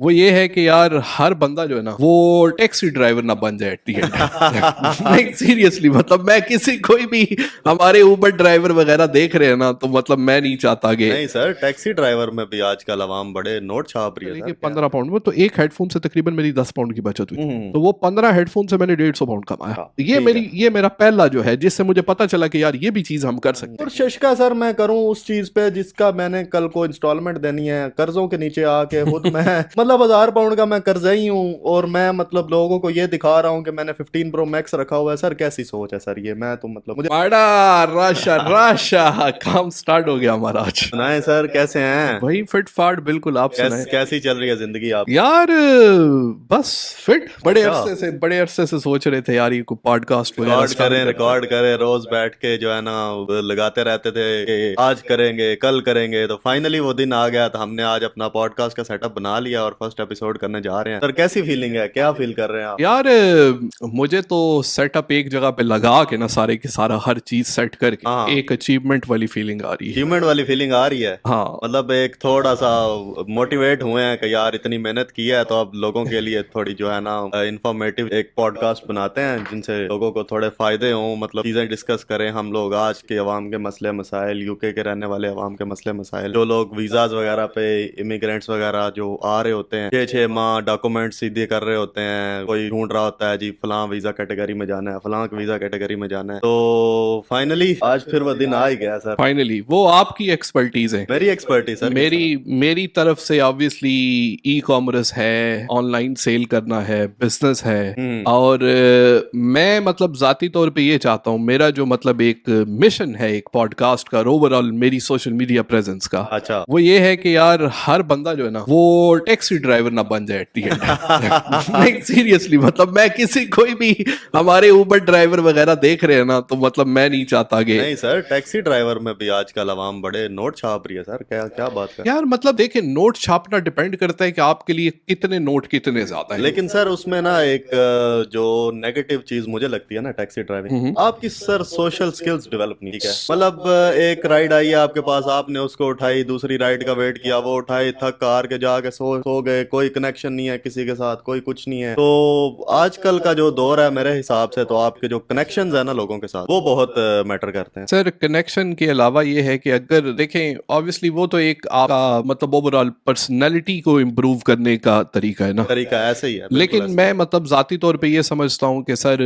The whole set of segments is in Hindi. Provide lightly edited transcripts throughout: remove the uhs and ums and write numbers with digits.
वो ये है कि यार हर बंदा जो है ना वो टैक्सी ड्राइवर ना बन जाए एट द एंड। नहीं सीरियसली, मतलब मैं किसी कोई भी हमारे ऊबर ड्राइवर वगैरह देख रहे हैं ना, तो मतलब मैं नहीं चाहता कि नहीं सर, टैक्सी ड्राइवर में भी आजकल आवाम बड़े नोट छाप रही है लेके सर। क्या 15 पाउंड में, तो एक हेडफोन से तकरीबन मेरी 10 पाउंड की बचत हुई। हम्म। तो वो 15 हेडफोन से मैंने 150 पाउंड कमाया। हाँ, ये ठीक है। ये मेरा पहला जो है जिससे मुझे पता चला कि यार ये भी चीज हम कर सकते और हैं। शशका सर, मैं करूं उस चीज पे जिसका मैंने कल को इंस्टॉलमेंट देनी है, कर्जों के नीचे आके खुद मैं मतलब 1000 पाउंड का मैं कर्जा ही हूँ, और मैं मतलब लोगों को ये दिखा रहा हूँ कि मैंने 15 प्रो मैक्स रखा हुआ है। सर कैसी सोच है सर ये? मैं तो मतलब मुझे बड़ा राशा राशा काम स्टार्ट हो गया हमारा आज। सुनाए सर, कैसे हैं? वही फिट फाट, बिल्कुल आप सुनाए। कैसी चल रही है जिंदगी आप? यार बस फिट, अच्छा, बड़े अरसे से सोच रहे थे यार ये को पॉडकास्ट वगैरह स्टार्ट करते हैं। रिकॉर्ड करें, रोज बैठ के जो है ना वो लगाते रहते थे कि आज करेंगे कल करेंगे, तो फाइनली वो दिन आ गया। तो हमने आज अपना पॉडकास्ट का सेटअप बना लिया और फर्स्ट एपिसोड करने जा रहे हैं। सर कैसी फीलिंग है, क्या फील कर रहे हैं आप? यार मुझे तो सेटअप एक जगह पे लगा के ना सारे के सारा हर चीज सेट करके हाँ, एक अचीवमेंट वाली फीलिंग आ रही है। अचीवमेंट वाली फीलिंग आ रही है। हाँ मतलब एक थोड़ा सा मोटिवेट हुए हैं कि यार इतनी मेहनत की है, तो अब लोगों के लिए थोड़ी जो है ना इंफॉर्मेटिव एक पॉडकास्ट बनाते हैं जिनसे लोगों को थोड़े फायदे हों, मतलब चीजें डिस्कस करें हम लोग, आज के अवाम के मसले मसाइल, यूके के रहने वाले अवाम के मसले मसाइल, जो लोग वीजाज वगैरह पे, इमिग्रेंट्स वगैरह जो आ रहे होते हैं 6-6 माह डॉक्यूमेंट सीधे कर रहे होते हैं, कोई ढूंढ रहा होता है जी फलां वीजा कैटेगरी में जाना है, फलां वीजा कैटेगरी में जाना है। तो फाइनली आज फिर वो दिन आ ही गया सर। फाइनली वो आपकी एक्सपर्टीज है। मेरी एक्सपर्टीज सर? किस तरह? मेरी तरफ से ऑब्वियसली ई कॉमर्स है, ऑनलाइन सेल करना है, बिजनेस है। और मैं मतलब जाती तौर पे ये चाहता हूँ, मेरा जो मतलब एक मिशन है एक पॉडकास्ट का, ओवरऑल मेरी सोशल मीडिया प्रेजेंस का, अच्छा। वो ये है कि यार हर बंदा जो है ना वो टैक्सी ड्राइवर ना बन जाए एट द एंड। नहीं सीरियसली, मतलब मैं किसी कोई भी हमारे ऊबर ड्राइवर वगैरह देख रहे हैं ना, तो मतलब मैं नहीं चाहता कि नहीं सर, टैक्सी ड्राइवर में भी आजकल आवाम बड़े नोट छाप रही है सर। क्या क्या बात कर? यार मतलब देखिए, नोट छापना डिपेंड करता है कि आपके लिए कितने नोट कितने ज्यादा हैं। लेकिन सर उसमें ना एक जो नेगेटिव चीज मुझे लगती है ना टैक्सी ड्राइविंग, आपकी सर सोशल स्किल्स डेवलप नहीं, ठीक है? मतलब एक राइड आई है आपके पास, आपने उसको उठाई, दूसरी राइड का वेट किया, वो उठाई, थक हार के जाके सो गए, कोई कनेक्शन नहीं है किसी के साथ, कोई कुछ नहीं है। तो आजकल का जो दौर है मेरे हिसाब से, तो आपके जो कनेक्शंस है ना लोगों के साथ, वो बहुत मैटर करते हैं। सर कनेक्शन के अलावा ये है कि अगर देखें, ऑब्वियसली वो तो एक आपका मतलब ओवरऑल पर्सनैलिटी को इम्प्रूव करने का तरीका है ना, तरीका ऐसे ही है, बिल्कुल लेकिन ऐसे ही मैं है। मतलब जाती तौर पे ये समझता हूँ कि sir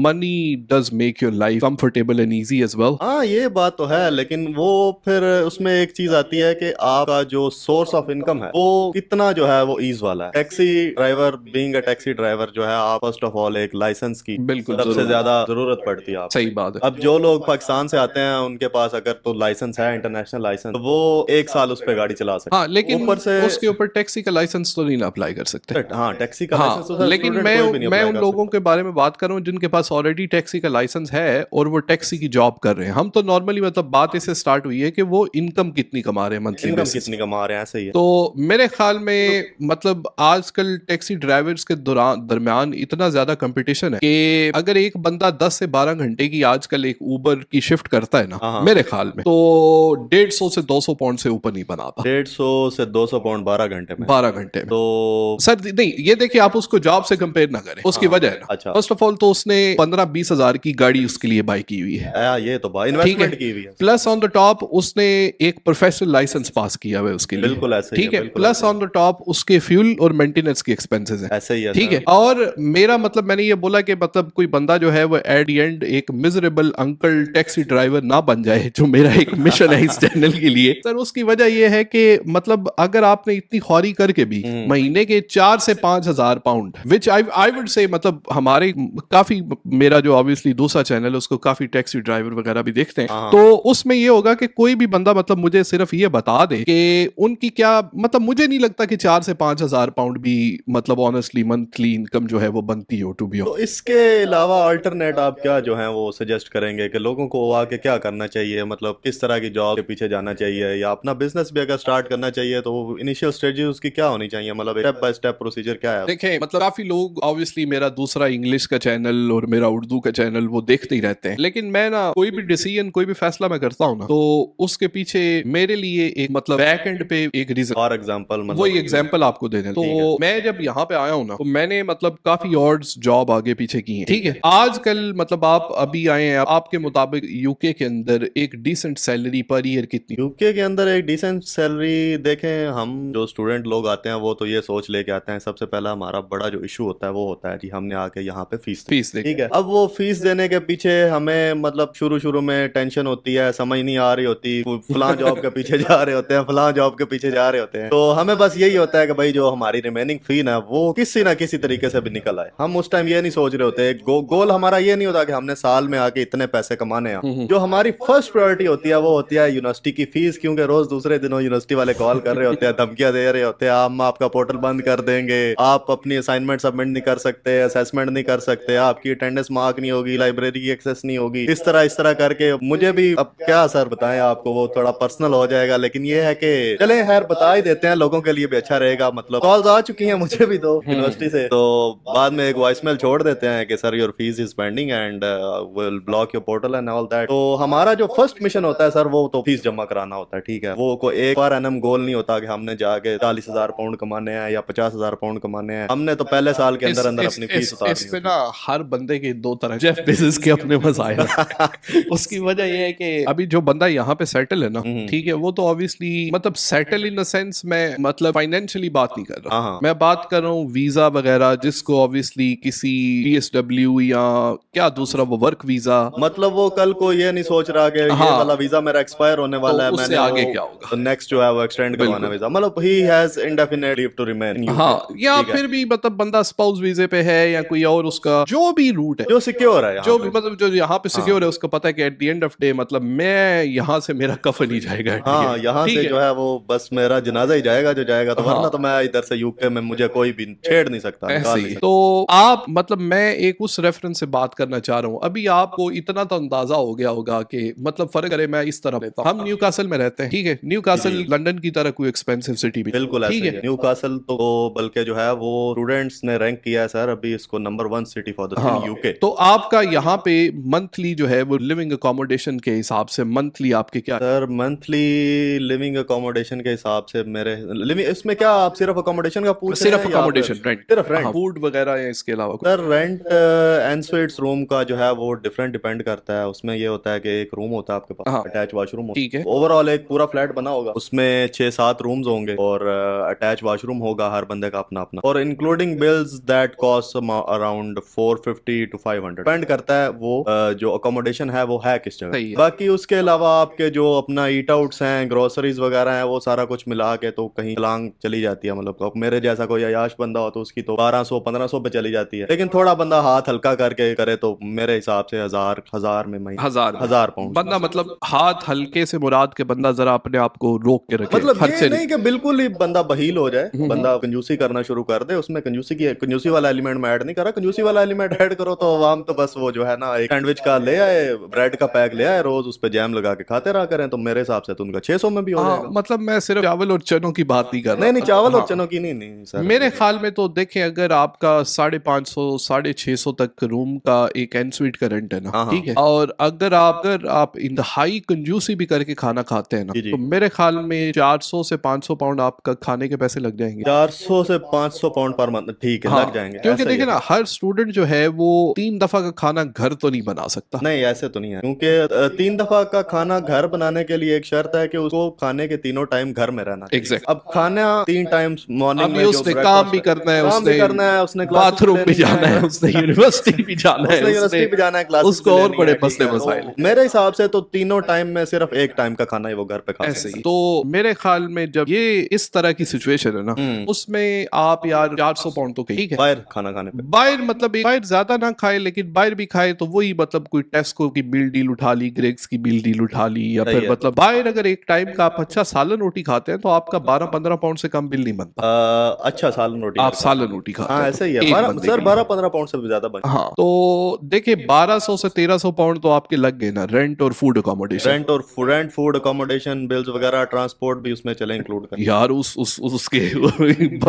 money does make your life comfortable and easy as well. हाँ ये बात तो है, लेकिन वो फिर उसमें एक चीज आती है कि आपका जो सोर्स ऑफ इनकम है वो कितना जो है वो ईज वाला है। Taxi driver, being a taxi driver जो है, आप फर्स्ट ऑफ ऑल एक लाइसेंस की बिल्कुल सबसे जरूर, ज्यादा जरूरत पड़ती है सही आपको। बात है। अब जो लोग पाकिस्तान से आते हैं उनके पास अगर तो लाइसेंस है, इंटरनेशनल लाइसेंस, तो वो 1 साल उस पर गाड़ी चला सकते हाँ, हैं। लेकिन ऊपर से उसके ऊपर टैक्सी का लाइसेंस तो नहीं अप्लाई कर सकते। हाँ, टैक्सी का लाइसेंस तो हाँ, सर लेकिन स्टूडेंट कोई भी नहीं मैं अप्लाई उन कर लोगों सकता। के बारे में बात कर रहा हूँ जिनके पास ऑलरेडी टैक्सी का लाइसेंस है और वो टैक्सी की जॉब कर रहे हैं। हम तो नॉर्मली मतलब बात इससे स्टार्ट हुई है कि वो इनकम कितनी कमा रहे हैं मंथली इनकम बेसिस। कितनी कमा रहे हैं, ऐसे ही है। तो मेरे ख्याल में मतलब आजकल टैक्सी ड्राइवर्स के दरमियान इतना ज्यादा कंपटीशन है कि अगर एक बंदा 10 से 12 घंटे की आजकल एक ऊबर की शिफ्ट करता है ना, हाँ, हाँ। मेरे ख्याल में तो 150 से 200 पाउंड से ऊपर नहीं बनाता 150 से 200 पाउंड 12 घंटे में? 12 घंटे में। तो सर नहीं, ये देखिए आप उसको जॉब से कंपेयर ना करें, उसकी हाँ, वजह है ना, अच्छा। फर्स्ट ऑफ ऑल तो उसने 15-20 हजार की गाड़ी उसके लिए बाय की हुई है, ये तो ठीक है। इन्वेस्टमेंट की हुई है। प्लस ऑन द टॉप उसने एक प्रोफेशनल लाइसेंस पास किया हुआ है उसके लिए, बिल्कुल ऐसे ही ठीक है, है। बिल्कुल प्लस ऐसे ही ऑन द टॉप उसके फ्यूल और मेंटेनेंस के एक्सपेंसेस हैं, ऐसे ही है ठीक सर। है। और मेरा मतलब मैंने ये बोला कि मतलब कोई बंदा जो है वो एट द एंड एक मिजरेबल अंकल टैक्सी ड्राइवर ना बन जाए, जो मेरा एक मिशन है इस चैनल के लिए सर। उसकी वजह ये है कि मतलब अगर आपने इतनी ख्वारी करके भी महीने के 4 से 5 हजार pound, which I would say मतलब हमारे काफी, मेरा जो ऑब्वियसली दूसरा चैनल है उसको काफी टैक्सी ड्राइवर वगैरह भी देखते हैं, हाँ। तो उसमें ये होगा कि कोई भी बंदा मतलब मुझे सिर्फ ये बता दे कि उनकी क्या मतलब, मुझे नहीं लगता कि 4 से 5 हजार पाउंड भी मतलब ऑनेस्टली मंथली इनकम जो है वो बनती हो टू बी। तो इसके अलावा अल्टरनेट आप क्या जो है वो सजेस्ट करेंगे कि लोगों को आके क्या करना चाहिए? मतलब किस तरह की जॉब के पीछे जाना चाहिए, या अपना बिजनेस भी अगर स्टार्ट करना चाहिए तो इनिशियल स्टेज उसकी क्या होनी चाहिए? मतलब स्टेप बाय स्टेप प्रोसीजर क्या है? देखें मतलब काफी लोग ऑब्वियसली मेरा दूसरा इंग्लिश का चैनल और मेरा उर्दू का चैनल वो देखते ही रहते हैं, लेकिन मैं ना कोई भी डिसीजन, कोई भी फैसला मैं करता हूँ ना, तो उसके पीछे मेरे लिए एक मतलब बैक एंड पे एक रीजन, फॉर एग्जाम्पल मतलब वही एग्जांपल आपको दे दें तो मैं जब यहाँ पे आया हूँ ना, तो मैंने मतलब काफी ऑड्स जॉब आगे पीछे की है, ठीक है। आजकल मतलब आप अभी आए हैं, आपके मुताबिक यूके के अंदर एक डिसेंट सैलरी पर ईयर कितनी? यूके के अंदर एक डिसेंट सैलरी देखें, हम जो स्टूडेंट लोग आते हैं वो तो ये सोच लेके आते हैं, सबसे पहला हमारा बड़ा जो इशू होता है वो होता है कि हमने आके यहाँ पे फीस दे, ठीक है। अब वो फीस देने के पीछे हमें मतलब शुरू में टेंशन होती है, समझ नहीं आ रही होती, फलां जॉब के पीछे जा रहे होते हैं, फलां जॉब के पीछे जा रहे होते हैं, तो हमें बस यही होता है कि भाई जो हमारी रिमेनिंग फी ना वो किसी ना किसी तरीके से भी निकल आए। हम उस टाइम ये नहीं सोच रहे होते, गोल हमारा ये नहीं होता कि हमने साल में आके इतने पैसे कमाने हैं। जो हमारी फर्स्ट प्रायोरिटी होती है वो होती है यूनिवर्सिटी की फीस, क्योंकि रोज दूसरे दिनों यूनिवर्सिटी वाले कॉल कर रहे होते हैं, धमकियां दे रहे होते हैं, हम आपका पोर्टल बंद कर देंगे, आप अपनी असाइनमेंट सबमिट नहीं कर सकते, असेसमेंट नहीं कर सकते, आपकी अटेंडेंस मार्क नहीं होगी, लाइब्रेरी की एक्सेस नहीं होगी, इस तरह करके मुझे भी अब क्या सर बताएं आपको, वो थोड़ा पर्सनल हो जाएगा, लेकिन ये है कि चले खैर बता ही देते हैं, लोगों के लिए भी अच्छा रहेगा। मतलब कॉल्स आ चुकी हैं मुझे भी दो यूनिवर्सिटी से, तो बाद में एक वॉइसमेल छोड़ देते हैं कि sir your fees is pending and will block your portal and all that. तो हमारा जो फर्स्ट मिशन होता है सर वो तो फीस जमा कराना होता है, ठीक है। वो कोई एक बार एनएम गोल नहीं होता कि हमने जाके 40,000 पाउंड कमाने हैं या 50,000 पाउंड कमाने हैं, हमने तो पहले साल के अंदर अंदर अपनी फीस उतारनी इस पे ना हर बंदे के दो तरह, जेफ बेजोस के अपने मसाइल उसकी वजह ये है कि अभी जो बंदा यहाँ पे सेटल है ना, ठीक है, वो तो ऑब्वियसली मतलब सेटल इन द सेंस मैं मतलब फाइनेंशियली बात नहीं कर रहा, मैं बात कर रहा हूँ वीजा वगैरह, जिसको ऑब्वियसली किसी PSW या क्या दूसरा वो वर्क वीजा, मतलब वो कल को ये नहीं सोच रहा कि ये वाला वीजा मेरा एक्सपायर होने वाला है, उससे आगे क्या होगा, तो नेक्स्ट जो है वो एक्सटेंड करवाना वीजा, मतलब he has indefinite leave to remain. हाँ, या फिर भी मतलब बंदा स्पाउस वीजे पे है या कोई और उसका जो भी रूट है जो सिक्योर है, जो भी मतलब जो यहाँ पे सिक्योर है, उसको पता है कि eight the end of day मतलब मैं यहाँ से मेरा कफन ही जाएगा, हाँ यहाँ से जो है वो बस मेरा जनाजा ही जाएगा जो जाएगा, तो वरना तो मैं इधर से यूके में मुझे कोई भी छेड़ नहीं सकता, निकाल नहीं सकता। तो आप मतलब मैं एक उस रेफरेंस से बात करना चाह रहा हूँ, अभी आपको इतना तो अंदाजा हो गया होगा कि मतलब फर्क करे, मैं इस तरह लेता हूँ, हम न्यूकासल में रहते हैं, ठीक है, न्यूकासल लंदन की तरह कोई एक्सपेंसिव सिटी भी बिल्कुल ठीक है, न्यूकासल तो बल्कि जो है वो स्टूडेंट्स ने रैंक किया है सर अभी इसको number 1 city for the UK. तो आपका यहाँ पे मंथली जो है वो लिविंग अकोमोडेशन के हिसाब से मंथली आपके क्या सर? मंथली लिविंग अकोमोडेशन के हिसाब से मेरे लिविंग, इसमें क्या आप सिर्फ अकोमोडेशन का पूछ रहे हैं? सिर्फ अकोमोडेशन, रेंट, सिर्फ रेंट, फूड वगैरह या इसके अलावा? Sir rent and sweets room का जो है वो डिफरेंट डिपेंड करता है, उसमें ये होता है कि एक रूम होता है आपके पास, अटैच वॉशरूम, ठीक है, ओवरऑल एक पूरा फ्लैट बना होगा, उसमें 6-7 रूम्स होंगे और अटैच वॉशरूम होगा हर बंदे का अपना अपना, और including bills that cost around 450 to 500, depend करता है वो जो अकोमोडेशन है वो है किस जगह। बाकी उसके अलावा आपके जो अपना ईट आउट्स हैं, ग्रोसरीज वगैरह हैं, वो सारा कुछ मिला के तो कहीं लांग चली जाती है, मतलब मेरे जैसा कोई अयाश बंदा हो तो उसकी तो 1200-1500 पे चली जाती है, लेकिन थोड़ा बंदा हाथ हल्का करके करे तो मेरे हिसाब से 1000 में महीने, 1000 पाउंड बंदा, मतलब हाथ हल्के से मुराद के बंदा जरा अपने आप को रोक के रखे, मतलब ये नहीं कि बिल्कुल ही बंदा बहील हो जाए, बंदा कंजूसी करना शुरू कर दे, उसमें कंजूसी वाला एलिमेंट में ऐड नहीं करा, कंजूसी वाला एलिमेंट ऐड करो तो आवाम तो बस वो जो है ना एक सैंडविच का ले आए, ब्रेड का पैक ले आए, रोज उस पे जैम लगा के खाते रहा करें, तो मेरे हिसाब से तो उनका 600 में भी हो जाएगा। मतलब मैं सिर्फ चावल और चनों की बात नहीं कर रहा, नहीं चावल और चनों की नहीं सर, मेरे ख्याल में तो देखें अगर आपका 550 650 तक रूम का एक एनस्वीट का रेंट है ना, ठीक है, और अगर आप इंतहाई कंजूसी भी करके खाना खाते हैं ना, तो मेरे ख्याल में 400 से 500 पाउंड आपका खाने के पैसे लग जाएंगे, 400 से 500 पाउंड पर मंथ, ठीक है, लग जाएंगे, क्योंकि देखिए ना हर स्टूडेंट जो है वो 3 दफा का खाना घर तो नहीं बना सकता। नहीं ऐसे तो नहीं है, क्योंकि 3 दफा का खाना घर बनाने के लिए एक शर्त है कि उसको खाने के तीनों टाइम घर में रहना चाहिए। अब खाना 3 टाइम्स मॉर्निंग में उसने काम भी करना है, उसने बाथरूम भी जाना है, उसने यूनिवर्सिटी भी जाना है, क्लासेस उसको और बड़े मसले मसाइल। मेरे हिसाब से तो तीनों टाइम में सिर्फ एक टाइम का खाना ही वो घर पे खा सकते हैं। तो मेरे ख्याल में जब ये इस तरह की सिचुएशन है ना, उसमें आप यार 400 पाउंड तो ठीक है बाहर खाना खाने पे, बाहर मतलब बाहर ज्यादा ना खाए, लेकिन बाहर भी खाए तो वही मतलब कोई टेस्को की बिल डील उठा ली, ग्रेग्स की बिल डील उठा ली, या फिर मतलब बाहर अगर एक टाइम का आप अच्छा सालन रोटी खाते हैं तो आपका 12-15 पाउंड से कम बिल नहीं बनता। अच्छा सालन रोटी, आप सालन रोटी खाते हैं, ऐसा ही है सर, 12-15 पाउंड से भी ज्यादा बन। हाँ, तो देखिए 1200 से 1300 पाउंड तो आपके लग गए ना रेंट और food accommodation, food accommodation bills वगैरह, ट्रांसपोर्ट भी उसमें चले इंक्लूड कर यार उसके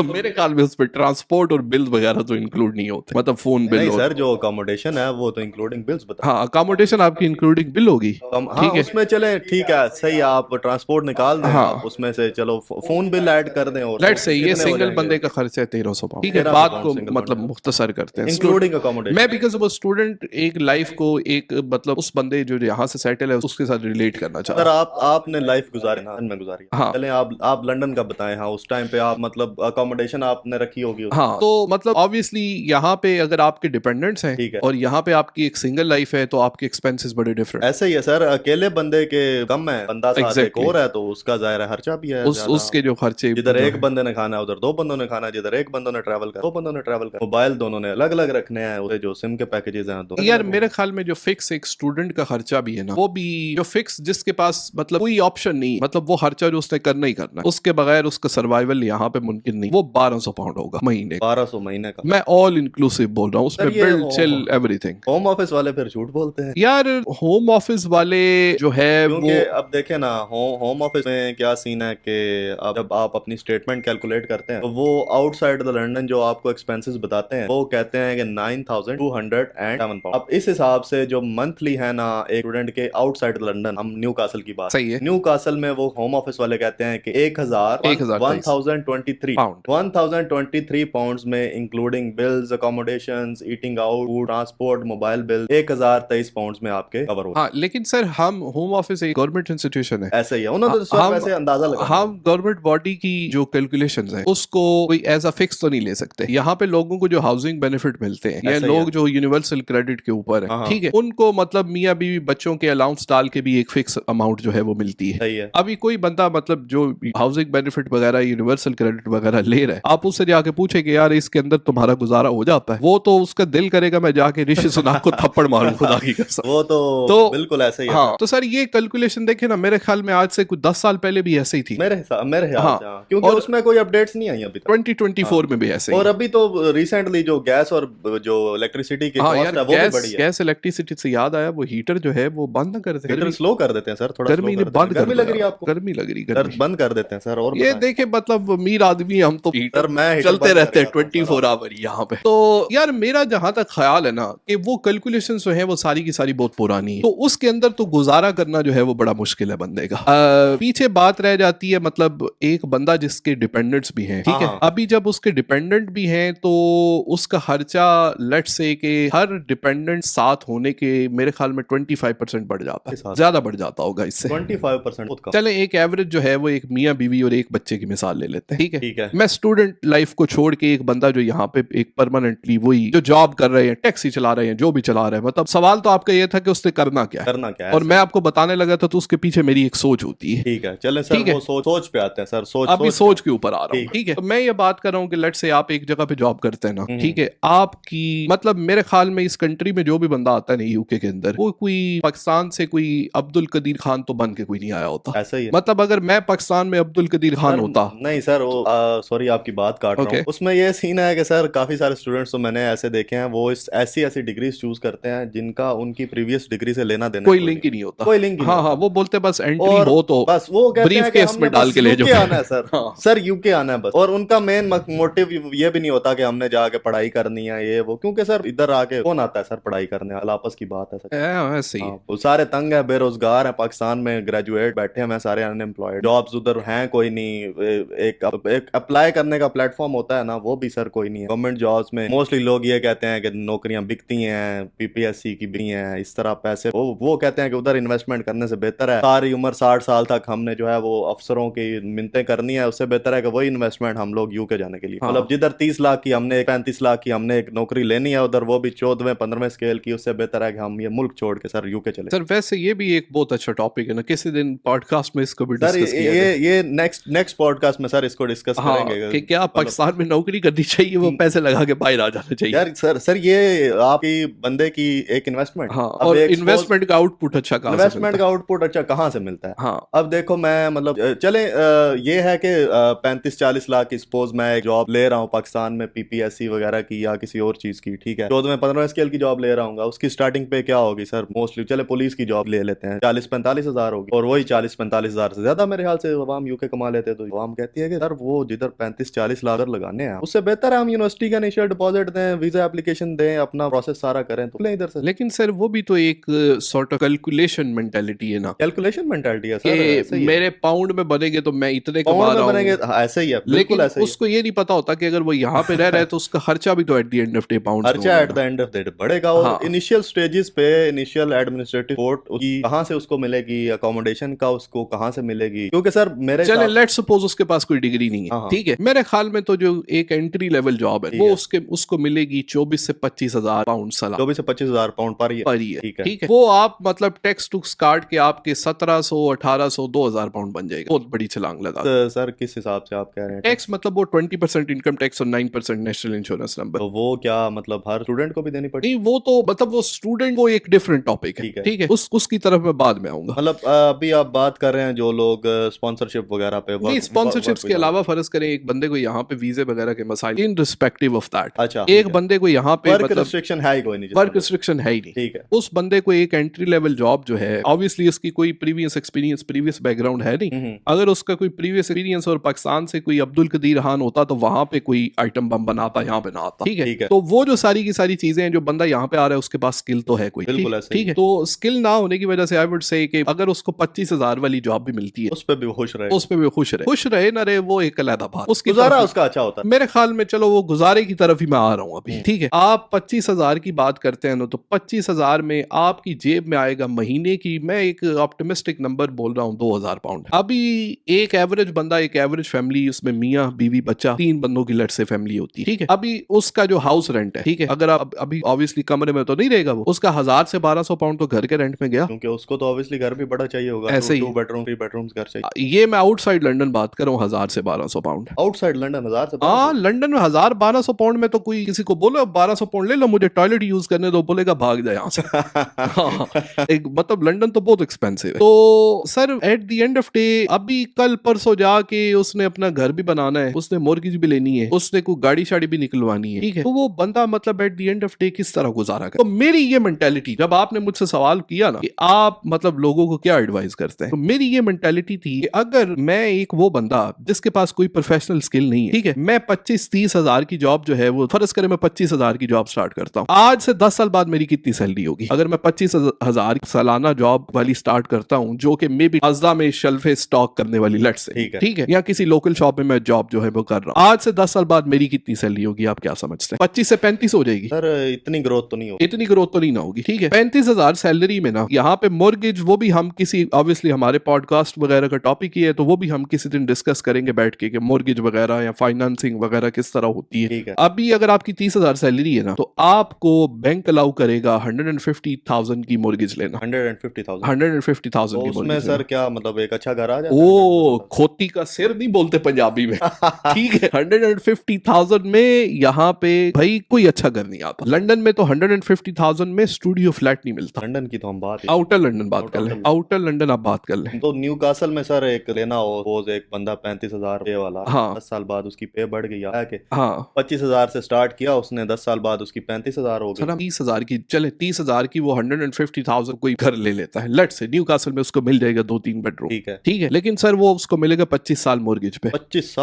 मेरे ख्याल में उस पर ट्रांसपोर्ट और बिल्स वगैरह तो इंक्लूड नहीं होते, मतलब फोन बिल। नहीं सर, जो अकोमोडेशन है वो तो इंक्लूडिंग बिल्स बता। हाँ, अकोमोडेशन आपकी इंक्लूडिंग बिल होगी, ठीक है, उसमें चले ठीक है, सही, आप ट्रांसपोर्ट निकाल दें, आप उसमें से चलो फोन बिल ऐड कर दें और लेट्स से ये कितने हो सिंगल जाएंगे? बंदे का खर्चा है 1300 पाउंड, ठीक है, 1300 बात पाउंड को सिंगल मतलब बंदे मुख्तसर करते हैं। Including accommodation. मैं बिकॉज वो स्टूडेंट एक लाइफ को एक मतलब उस बंदे जो यहाँ से सेटल है उसके साथ रिलेट करना चाह सर रहा आपने लाइफ गुजारी ना, लंदन में गुजारी। हाँ। चलें आप लंदन का बताएं। हाँ, उस टाइम पे आप मतलब अकोमोडेशन आपने रखी होगी। हाँ, तो मतलब ऑब्वियसली यहाँ पे अगर आपके डिपेंडेंट्स हैं ठीक है। और यहाँ पे आपकी एक सिंगल लाइफ है तो आपके एक्सपेंसेस बड़े डिफरेंट। ऐसे ही है सर, अकेले बंदे के कम है, बंदा साथ एक Exactly. और है तो उसका ज़ाहिर खर्चा भी है ज्यादा। उसके जो खर्चे जिधर जो एक है। बंदे ने खाना है उधर दो बंदों ने खाना है, जिधर एक बंदों ने ट्रैवल कर दो बंदों ने ट्रैवल कर, मोबाइल दोनों ने अलग अलग रखने हैं, उसे जो सिम के पैकेजेस हैं दो यार मेरे ख्याल में जो फिक्स एक स्टूडेंट का खर्चा भी है ना, वो भी जो फिक्स जिसके पास मतलब कोई ऑप्शन नहीं, मतलब वो खर्चा जो उसने करना ही करना है, उसके बगैर उसका सर्वाइवल यहाँ पे मुमकिन नहीं, वो 1200 पाउंड होगा महीने का। 1200 महीने का। मैं ऑल इंक्लूसिव बोल रहा हूँ, उसमें सर, ये build chill everything. Home office वाले फिर झूठ बोलते हैं यार होम ऑफिस वाले जो है क्योंकि वो अब देखे ना, होम ऑफिस में क्या सीन है कि अब जब आप अपनी स्टेटमेंट कैलकुलेट करते हैं तो वो आउटसाइड द लंदन जो आपको एक्सपेंसेस बताते हैं वो कहते हैं कि 9207 पाउंड। अब इस हिसाब से जो मंथली है ना एक स्टूडेंट के आउटसाइड द लंदन, हम न्यू कासल की बात, सही है। न्यू कासल में वो होम ऑफिस वाले कहते हैं कि 1023 पाउंड में including bills, accommodations, eating out, food, transport, mobile bill 1023 pound में आपके कवर हो। हाँ, लेकिन सर हम होम ऑफिस एक गवर्नमेंट इंस्टीट्यूशन है, ऐसे ही है, उन्होंने तो सर वैसे अंदाजा लगा। हम गवर्नमेंट बॉडी की जो कैलकुलेशंस है उसको कोई एज अ फिक्स तो नहीं ले सकते। यहाँ पे लोगों को जो हाउसिंग बेनिफिट मिलते हैं या ऐसा ही लोग है। जो यूनिवर्सल क्रेडिट के ऊपर है, हाँ। ठीक है, उनको मतलब मियाँ बीवी बच्चों के अलाउंस डाल के भी एक फिक्स अमाउंट जो है वो मिलती है। सही है। अभी कोई बंदा मतलब जो हाउसिंग बेनिफिट वगैरह यूनिवर्सल क्रेडिट वगैरह ले रहा है, आप उससे जाके पूछे कि यार इसके अंदर तुम्हारा गुजारा हो जाता है, वो तो उसका दिल करेगा मैं जाके ऋषि सुनाक को थप्पड़ मारूं खुदा की कसम। वो तो बिल्कुल ऐसे ही है। हाँ, तो सर ये कैलकुलेशन देखे ना, मेरे ख्याल में आज से कुछ 10 साल पहले भी ऐसे ही थी, मेरे ख्याल हाँ, से, हाँ, क्योंकि उसमें कोई अपडेट्स नहीं आई अभी तक। 2024 में भी ऐसे ही। और अभी तो रिसेंटली जो गैस और जो इलेक्ट्रिसिटी की हाँ कॉस्ट यार, है वो भी बढ़ी है। गैस इलेक्ट्रिसिटी से याद आया, वो हीटर जो है वो बंद कर देते हीटर स्लो कर देते हैं सर, थोड़ा गर्मी स्लो ने कर देते हैं। बंद गर्मी कर लग रही है आपको? गर्मी लग रही सर गर्मी बंद कर देते हैं सर। और ये बताएं। देखे मतलब अमीर आदमी हम तो सर मैं हीटर चलते बंद रहते हैं कर देता हूं 24 आवर यहाँ पे। तो यार मेरा जहां तक ख्याल है ना कि वो कैलकुलेशन जो है वो सारी की सारी बहुत पुरानी है, तो उसके अंदर तो गुजारा करना जो है वो बड़ा मुश्किल है बंदे का। पीछे बात रह जाती है मतलब एक बंदा जिसके डिपेंडेंट्स भी हैं, ठीक है, हाँ। अभी जब उसके डिपेंडेंट भी हैं तो उसका खर्चा लेट्स से कि हर डिपेंडेंट साथ होने के मेरे ख्याल में 25% बढ़ जाता है, ज्यादा बढ़ जाता होगा इससे 25%। चले एक एवरेज जो है वो एक मियाँ बीवी और एक बच्चे की मिसाल ले लेते हैं, ठीक है। मैं स्टूडेंट लाइफ को छोड़ के एक बंदा जो यहाँ पे एक परमानेंटली वही जो जॉब कर रहे हैं, टैक्सी चला रहे हैं, जो भी चला रहे हैं, मतलब सवाल तो आपका ये था कि उसने करना क्या है और मैं आपको बताने लगा था तो उसके पीछे मेरी एक सोच होती है। ठीक है, चले सर वो सोच पे आते हैं सर। अभी सोच के ऊपर आ रहा हूँ, ठीक है। तो मैं ये बात कर रहा हूँ कि लेट्स से आप एक जगह पे जॉब करते हैं ना, ठीक है, आपकी मतलब मेरे ख्याल में इस कंट्री में जो भी बंदा आता है ना यूके के अंदर, वो कोई पाकिस्तान से कोई अब्दुल कदीर खान तो बन के कोई नहीं आया होता। ऐसा ही है। मतलब अगर मैं पाकिस्तान में अब्दुल कदीर खान होता, नहीं सर, वो सॉरी आपकी बात काट रहा हूँ, उसमें ये सीन है कि सर काफी सारे स्टूडेंट्स तो मैंने ऐसे देखे हैं, वो इस ऐसी डिग्रीज चूज करते हैं जिनका उनकी प्रीवियस डिग्री से लेना देना कोई लिंक ही नहीं होता, कोई लिंक ही हाँ हाँ, वो बोलते बस एंट्री हो तो बस वो ब्रीफ केस में डाल के ले जाओ, आना है सर। सर यूके आना है बस, और उनका मेन मोटिव ये भी नहीं होता कि हमने जाके पढ़ाई करनी है ये वो, क्योंकि सर इधर आके कौन आता है सर पढ़ाई करने, आपस की बात है सर। ऐसे ही वो सारे तंग है, बेरोजगार है, पाकिस्तान में ग्रेजुएट बैठे हैं, सारे अनएम्प्लॉयड, जॉब्स उधर हैं कोई नहीं, एक अप्लाई करने का प्लेटफॉर्म होता है ना, वो भी सर कोई नहीं है। गवर्नमेंट जॉब्स में मोस्टली लोग ये कहते हैं कि नौकरियां बिकती हैं, पीपीएससी की बिकती हैं, इस तरह पैसे वो कहते हैं कि उधर इन्वेस्टमेंट करने से बेहतर है सारी उम्र 60 साल तक हमने जो है वो अफसरों की मिन्नतें करनी है, उससे बेहतर है कि वही इन्वेस्टमेंट हम लोग यूके जाने के लिए, मतलब जिधर 30 लाख की हमने 35 लाख की हमने एक नौकरी लेनी है, उधर वो भी 14वें 15वें स्केल की, उससे बेहतर है कि हम ये मुल्क छोड़ के सर यूके चले। सर वैसे ये भी एक बहुत अच्छा टॉपिक है ना, किसी दिन पॉडकास्ट में इसको भी सर डिस्कस किया ये नेक्स्ट पॉडकास्ट में सर इसको डिस्कस करेंगे कि क्या पाकिस्तान में नौकरी करनी चाहिए, वो पैसे लगा के बाहर आ जाना चाहिए। यार सर ये आपकी बंदे की एक इन्वेस्टमेंट, हाँ, और इन्वेस्टमेंट का आउटपुट अच्छा कहाँ इन्वेस्टमेंट का आउटपुट अच्छा कहाँ से मिलता है। हाँ, अब देखो मैं मतलब चले ये है कि 35-40 लाख की सपोज मैं एक जॉब ले रहा हूँ पाकिस्तान में, पीपीएससी वगैरह की या किसी और चीज की, ठीक है, 14वें 15वें स्केल की जॉब ले रहा हूँ, उसकी स्टार्टिंग पे क्या होगी सर, मोस्टली चले पुलिस की जॉब ले लेते हैं 40-45 हजार होगी, और वही 40-45 हजार से ज्यादा मेरे ख्याल से अवाम यूके कमा लेते हैं। तो अवाम कहती है कि सर वो जिधर 35-40 लाख लगाने हैं उससे बेहतर है हम यूनिवर्सिटी का इनिशियल डिपॉजिट दें, वीजा एप्लीकेशन दें, अपना प्रोसेस सारा करें, तो इधर से। लेकिन सर वो भी तो एक सॉर्ट ऑफ कैलकुलेशन मेंटालिटी है ना, कैलकुलेशन मेंटालिटी है सर, मेरे पाउंड में बनेंगे तो मैं इतने कमा रहा हूँ, करेंगे ऐसे ही है, बिल्कुल लेकिन ऐसे ही है। उसको ये नहीं पता होता कि अगर वो यहाँ पे रह रहा है तो उसका खर्चा भी तो at the end of day pound खर्चा at the end of the day बढ़ेगा। और हाँ। इनिशियल स्टेजेस पे इनिशियल एडमिनिस्ट्रेटिव सपोर्ट की कहाँ से उसको मिलेगी, अकोमोडेशन का उसको कहाँ से मिलेगी, क्योंकि सर मेरे चले हिसाब लेट्स सपोज उसके पास कोई डिग्री नहीं हाँ, है, हाँ। ठीक है, मेरे ख्याल में तो जो एक एंट्री लेवल जॉब है ठीक वो है। उसको मिलेगी 24 से 25,000 पाउंड सालाना 24 से 25,000 पाउंड पर ही है। ठीक है। ठीक है, वो आप मतलब टैक्स टुक्स काट के आपके 1700 1800 2000 पाउंड बन जाएगा, बहुत बड़ी छलांग लगा। तो सर किस हिसाब से आप कह रहे हैं टैक्स मतलब वो 20% इनकम टैक्स और 9% नेशनल इंश्योरेंस नंबर। तो वो क्या मतलब हर स्टूडेंट को भी देनी पड़ेगी? नहीं, वो तो मतलब वो स्टूडेंट को एक डिफरेंट टॉपिक है, ठीक है। ठीक है, उसकी तरफ मैं बाद में आऊंगा। मतलब अभी आप बात कर रहे हैं जो लोग स्पॉन्सरशिप वगैरह पे नहीं, स्पॉन्सरशिप्स के अलावा फर्ज करें एक बंदे को यहाँ पे वीजे वगैरह के मसाइल इन रिस्पेक्टिव ऑफ दैट, अच्छा, एक बंदे को यहाँ पे वर्क मतलब रिस्ट्रिक्शन है ही कोई नहीं, वर्क रिस्ट्रिक्शन है ही नहीं, ठीक है। उस बंदे को एक एंट्री लेवल जॉब जो है ऑब्वियसली उसकी कोई प्रीवियस एक्सपीरियंस प्रीवियस बैकग्राउंड है नहीं। अगर उसका कोई प्रीवियस एक्सपीरियंस और पाकिस्तान से कोई अब्दुल कदीर खान होता तो वहां पे कोई आइटम बम बनाता, यहाँ पे ना आता, ठीक है। तो वो जो सारी की सारी चीजें हैं जो बंदा यहाँ पे आ रहा है उसके पास स्किल तो है कोई, बिल्कुल ऐसे ही ठीक है। तो स्किल ना होने की वजह से आई वुड से कि अगर उसको 25,000 वाली जॉब भी मिलती है उस पे भी खुश रहे, उस पे भी खुश रहे ना रहे, वो एक अलग बात, उसकी गुजारा उसका अच्छा होता है मेरे ख्याल में। चलो वो गुजारे की तरफ ही मैं आ रहा हूँ अभी, ठीक है। आप 25,000 की बात करते हैं ना, तो 25,000 में आपकी जेब में आएगा महीने की, मैं एक ऑप्टिमिस्टिक नंबर बोल रहा हूँ, 2,000 पाउंड। अभी एक एवरेज बंदा, एक एवरेज फैमिली, उसमें मियाँ बीवी बच्चा 3 बंदों की लट से फैमिली होती है, ठीक है। अभी उसका जो हाउस रेंट है, ठीक है, अगर आप अभी ऑब्वियसली कमरे में तो नहीं रहेगा वो, उसका 1000 से 1200 पाउंड तो घर के रेंट में गया, क्योंकि उसको तो ऑब्वियसली घर भी बड़ा चाहिए होगा, ऐसे ही 2 बेडरूम 3 बेडरूम घर चाहिए। ये मैं आउटसाइड लंदन बात कर रहा हूँ, 1000 से 1200 पाउंड आउटसाइड लंदन 1000 से हाँ, लंदन में 1000-1200 पाउंड में तो कोई किसी को बोलो 1200 पाउंड ले लो मुझे टॉयलेट यूज करने दो, बोलेगा भाग जाए यहाँ से। हाँ, एक मतलब लंदन तो बहुत एक्सपेंसिव है। तो sir eight the end of day अभी कल परसों जाके उसने अपना घर भी बनाना है, उसने मॉर्गेज भी लेनी है, उसने कोई गाड़ी शाड़ी भी निकलवानी है, ठीक है। तो वो बंदा मतलब eight the end of day किस तरह गुजारा करे। तो मेरी ये मेंटेलिटी, जब आपने मुझसे सवाल किया ना कि आप मतलब लोगों को क्या एडवाइस करते हैं, तो मेरी ये मेंटेलिटी थी कि अगर मैं एक वो बंदा जिसके पास कोई प्रोफेशनल स्किल नहीं है, ठीक है, मैं 25-30 हजार की जॉब जो है वो फर्ज करें मैं 25,000 की जॉब स्टार्ट करता हूँ, आज से 10 साल बाद मेरी कितनी सैलरी होगी अगर मैं 25,000 सालाना जॉब वाली स्टार्ट करता हूँ, जो कि मे बी अज़दा में शेल्फे स्टॉक करने वाली लट से, ठीक है, या किसी लोकल शॉप में मैं जॉब जो है वो कर रहा हूँ, आज से 10 साल बाद मेरी कितनी सैलरी होगी आप क्या समझते हैं? 25 से 35 हो जाएगी सर, इतनी ग्रोथ तो नहीं होगी, इतनी ग्रोथ तो नहीं ना होगी, ठीक है। 35,000 सैलरी में ना यहाँ पे मॉर्गेज, वो भी हम किसी ऑब्वियसली हमारे पॉडकास्ट वगैरह का टॉपिक ही है, तो वो भी हम किसी दिन डिस्कस करेंगे बैठ के कि मॉर्गेज वगैरह या फाइनेंसिंग वगैरह किस तरह होती है। अभी अगर आपकी 30,000 सैलरी है ना, तो आपको बैंक अलाउ करेगा 150,000 की मॉर्गेज लेना, 150,000 की उसमें सर क्या मतलब एक अच्छा घर आ जाता है? ओ, खोती का सिर नहीं बोलते पंजाबी में, ठीक है। 150,000 में यहाँ पे भाई कोई अच्छा घर नहीं आता। लंदन में तो 150,000 में स्टूडियो फ्लैट नहीं मिलता। लंदन की तो हम बात, आउटर लंदन बात कर ले, आउटर लंदन आप बात कर ले। तो न्यू कासल में सर एक लेना हो, रोज एक बंदा 35,000 पे वाला, हाँ, 10 साल बाद उसकी पे बढ़ गई है, हाँ, 25,000 से स्टार्ट किया उसने, 10 साल बाद उसकी 35,000 हो गई। 30,000 की, चले 30,000 की वो 150,000 कोई घर ले लेता है, लेट से न्यू कासल में उसको मिल जाएगा 2-3 बेडरूम, ठीक है, लेकिन सर वो उसको मिलेगा 25 साल मॉर्गेज पे, 25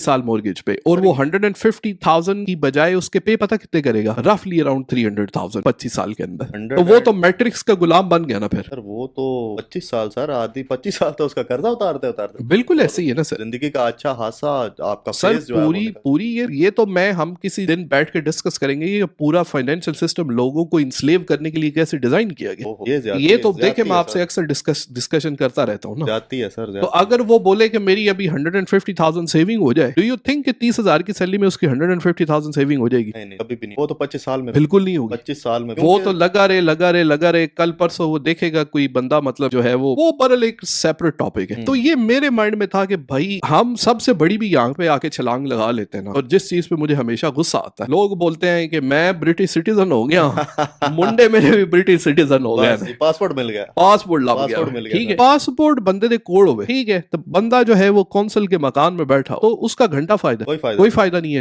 साल मॉर्गेज पे, और वो 150,000 की बजाय उसके पे पता कितने करेगा, रफली अराउंड 300,000 25 साल के अंदर। तो वो तो मैट्रिक्स का गुलाम बन गया ना फिर। सर वो तो 25 साल सर, आधी 25 साल तो उसका कर्जा उतारते बिल्कुल ऐसे ही है ना सर, जिंदगी का अच्छा खासा आपका सर फेज जो है पूरी ये तो मैं हम किसी दिन बैठ के डिस्कस करेंगे ये पूरा फाइनेंशियल सिस्टम लोगों को इंस्लेव करने के लिए कैसे डिजाइन किया गया। ये तो देखे मैं आपसे अक्सर डिस्कशन करता रहता हूँ ना, जाती है सर। तो अगर वो बोले कि मेरी अभी 150,000 सेविंग हो जाए, डू यू थिंक कि 30,000 की सैलरी में उसकी 150,000 सेविंग हो जाएगी? नहीं, कभी भी नहीं। वो तो 25 साल में बिल्कुल नहीं होगी। 25 साल में वो तो लगा रहे कल परसों वो देखेगा कोई बंदा मतलब जो है वो बरल एक सेपरेट टॉपिक है। तो ये मेरे माइंड में था कि भाई हम सबसे बड़ी भी यहाँ पे आके छलांग लगा लेते हैं ना, और जिस चीज पे मुझे हमेशा गुस्सा आता है, लोग बोलते हैं कि मैं ब्रिटिश सिटीजन हो गया, मुंडे मेरे भी ब्रिटिश सिटीजन हो गया, पासपोर्ट मिल गया, पासपोर्ट लग गया, ठीक है, पासपोर्ट बंदे दे कोड हो गए, ठीक है, तो बंदा जो है वो कौंसल के मकान में बैठा तो उसका घंटा फायदा, कोई फायदा नहीं है,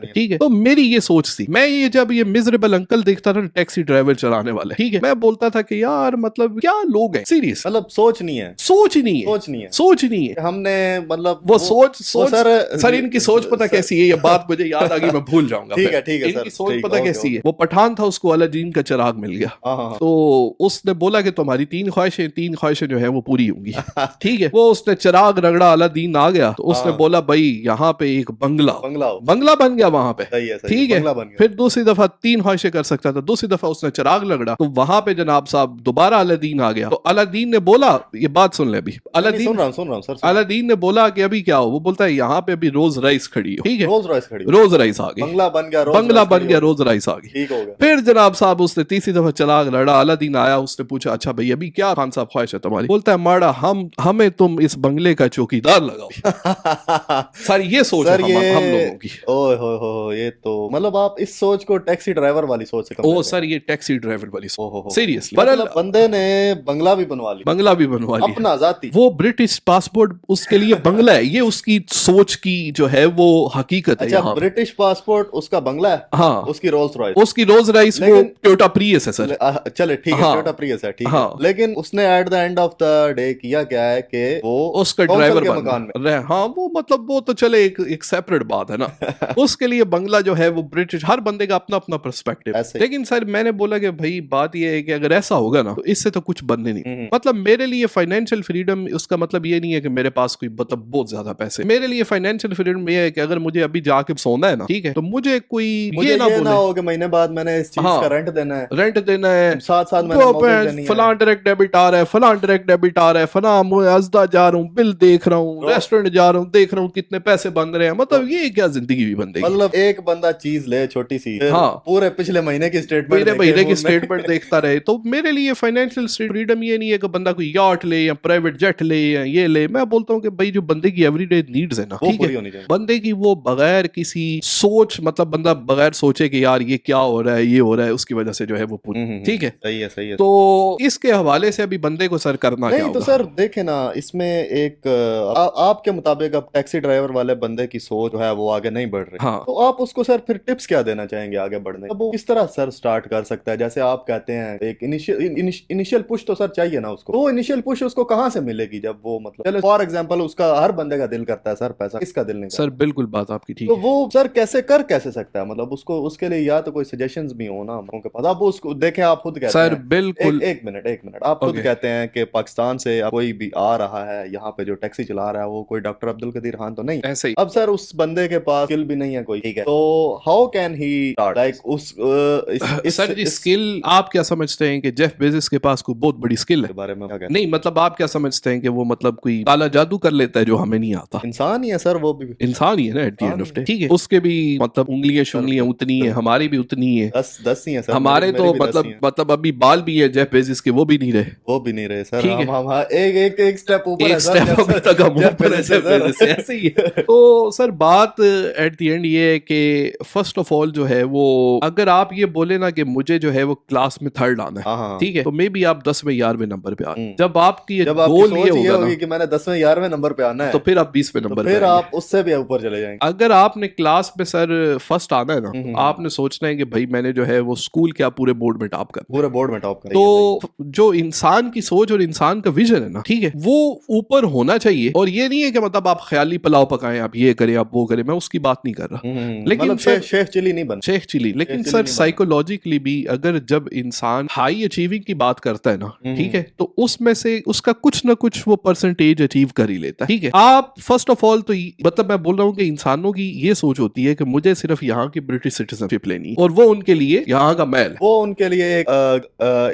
ठीक है। तो मेरी ये सोच थी, मैं ये जब ये मिजरेबल अंकल देखता था टैक्सी ड्राइवर चलाने वाले, ठीक है, मैं बोलता था कि यार मतलब क्या लोग हैं, सीरियस, मतलब सोच नहीं है, हमने मतलब वो सोच सर इनकी सोच पता कैसी है, ये बात मुझे याद आ गई, मैं भूल जाऊंगा, ठीक है इनकी सोच पता कैसी है। वो पठान था, उसको अलादीन का चिराग मिल गया, तो उसने बोला कि तुम्हारी 3 ख्वाहिशें जो है वो पूरी होंगी, ठीक है। वो उसने चिराग रगड़ा, अलादीन आ गया तो उसने हाँ। बोला भाई यहाँ पे एक बंगला बंगला बंगला बन गया वहां पे। सही है, ठीक है, बंगला बन गया। फिर दूसरी दफा 3 ख्वाहिशें कर सकता था, दूसरी दफा उसने चिराग लगड़ा तो वहां पे जनाब साहब दोबारा अलादीन आ गया। तो अलादीन ने बोला, ये बात सुन ले अभी, नहीं, अलादीन सुन रहा हूँ सर। अलादीन ने बोला कि अभी क्या हो, वो बोलता है यहाँ पे अभी रोज राइस खड़ी हो। ठीक है, रोज रॉयस खड़ी, रोज राइस आ गई, बंगला बन गया, बंगला बन गया, रोज राइस आ गई। ठीक हो गया। फिर जनाब साहब उसने तीसरी दफा चिराग लड़ा, अलादीन आया, उसने पूछा अच्छा भाई अभी क्या खान साहब ख्वाहिश है तुम्हारी? बोलता है माड़ा हमें तुम इस बंगले का चौकीदार लगाओ। सर ये सोच सर है हम लोगों की। ओए हो, ये तो मतलब आप इस सोच को टैक्सी ड्राइवर वाली सोच से ओ सर ये टैक्सी ड्राइवर वाली सोच, सीरियसली। मतलब बंदे ने बंगला भी बनवा लिया, बंगला भी बनवा लिया अपना जाती। वो ब्रिटिश पासपोर्ट उसके लिए बंगला है, ये उसकी सोच की जो है वो हकीकत है। अच्छा, यहाँ ब्रिटिश पासपोर्ट उसका बंगला है, हाँ, उसकी रोल्स रॉयस, उसकी रोज राइस वो टोयोटा प्रियस है सर। चले ठीक है, हाँ, टोयोटा प्रियस है, ठीक है। हाँ, लेकिन उसने eight the end of the day किया क्या है कि वो उसका कौंसल ड्राइवर के बन मकान में रहे। हाँ वो मतलब वो तो चले एक सेपरेट बात है ना। उसके लिए बंगला जो है वो ब्रिटिश, हर बंदे का अपना अपना पर्सपेक्टिव। ऐसे। लेकिन सर मैंने बोला कि भाई बात ये है कि अगर ऐसा होगा ना तो इससे तो कुछ बनने नहीं। मतलब मेरे लिए फाइनेंशियल फ्रीडम उसका मतलब ये नहीं है कि मेरे पास कोई मतलब बहुत ज्यादा पैसे। मेरे लिए फाइनेंशियल फ्रीडम ये है कि अगर मुझे अभी जाके सोना है ना, ठीक है, तो मुझे कोई मुझे ये ना बोले हो कि महीने बाद मैंने इस चीज हाँ, का रेंट देना है, रेंट देना है, साथ साथ मैंने mortgage देनी है। फलां डायरेक्ट डेबिट आ रहा है, फलां डायरेक्ट डेबिट आ रहा है, फलां मैं अजदा जा रहा हूँ, बिल देख रहा हूँ, रेस्टोरेंट जा रहा हूँ, देख रहा हूँ कितने पैसे बन रहे हैं। मतलब ये क्या जिंदगी भी बन देगी। मतलब एक बंदा चीज ले छोटी सी, हाँ, पूरे पिछले महीने की स्टेटमेंट, मेरे महीने की स्टेटमेंट देखता रहे। तो मेरे लिए फाइनेंशियल फ्रीडम ये नहीं है कि बंदा कोई याट ले या प्राइवेट जेट ले या ये ले। मैं बोलता हूँ कि भाई जो बंदे की एवरीडे नीड्स है ना, ठीक है, बंदे की वो बगैर किसी सोच, मतलब बंदा बगैर सोचे कि यार ये क्या हो रहा है, ये हो रहा है, उसकी वजह से जो है वो पूरी, ठीक है, सही है। तो इसके हवाले से अभी बंदे को सर करना क्या नहीं तो सर देखे ना, इसमें एक आपके मुताबिक अब टैक्सी ड्राइवर वाले बंदे की सोच जो है वो आगे नहीं बढ़ रही। हाँ, तो आप उसको सर फिर टिप्स क्या देना चाहेंगे आगे बढ़ने? अब वो किस तरह सर स्टार्ट कर सकता है? जैसे आप कहते हैं एक इनिशियल पुश तो सर चाहिए ना उसको, वो इनिशियल पुश उसको कहाँ से मिलेगी? जब वो मतलब चलो फॉर एग्जांपल उसका हर बंदे का दिल करता है सर पैसा, किसका दिल नहीं सर? बिल्कुल बात आपकी ठीक तो है। वो सर कैसे सकता है? मतलब उसको उसके लिए या तो कोई सजेशंस भी हो ना उनके पास। आप उसको देखें, आप खुद कहते सर हैं बिल्कुल एक मिनट आप खुद कहते हैं कि पाकिस्तान से कोई भी आ रहा है यहाँ पे जो टैक्सी चला रहा है वो कोई डॉक्टर अब्दुल कदीर खान तो नहीं। ऐसे ही अब सर उस बंदे के पास स्किल भी नहीं है कोई, ठीक है, तो how can he start like उस सर जी स्किल आप क्या समझते हैं कि जेफ बेजोस के पास कोई बहुत बड़ी स्किल है? बारे में क्या कहते नहीं मतलब आप क्या समझते हैं कि वो मतलब कोई काला जादू कर लेता है जो हमें नहीं आता? इंसान ही है सर, वो भी इंसान ही है ना eight the end of day, ठीक है। उसके भी मतलब उंगलियां शुंगलियां उतनी है, हमारी भी उतनी है, 10 ही है सर हमारे तो मतलब अभी बाल भी है जेफ बेजोस के, वो भी नहीं रहे, वो भी नहीं रहे सर। ठीक है, हम एक स्टेप ऊपर एक स्टेप अभी तक हम ऊपर है जेफ बेजोस से, ऐसे ही है। तो सर बात एट द एंड ये है कि फर्स्ट ऑफ ऑल जो है वो अगर आप ये बोले ना कि मुझे जो है वो क्लास में थर्ड आना है, ठीक है, तो मे बी आप 10वें 11वें नंबर पे आ रहे। जब आपकी गोल ये होगा ना कि मैंने 10वें 11वें नंबर पे आना है, तो फिर आप 20वें नंबर पे, फिर आप उससे भी ऊपर चले जाएंगे। अगर आपने क्लास में सर फर्स्ट आना है ना, आपने सोचना है कि भाई मैंने जो है वो स्कूल क्या पूरे बोर्ड में टॉप करना, पूरे बोर्ड में टॉप करना। तो जो इंसान की सोच और इंसान का विजन है ना, ठीक है, वो ऊपर होना चाहिए। और ये नहीं है कि मतलब आप ख्याली पुलाव पकाएं, आप ये करें आप वो करें, मैं उसकी बात नहीं कर रहा। लेकिन मतलब शेख चिली नहीं बन, शेख चिली, लेकिन सर साइकोलॉजिकली भी अगर जब इंसान हाई अचीविंग की बात करता है ना, ठीक है, तो उसमें से उसका कुछ ना कुछ वो परसेंटेज अचीव कर ही लेता है, ठीक है। आप फर्स्ट ऑफ ऑल तो मतलब मैं बोल रहा हूँ कि इंसानों की ये सोच होती है कि मुझे सिर्फ यहाँ की ब्रिटिश सिटीजनशिप लेनी है और वो उनके लिए यहाँ का महल, वो उनके लिए एक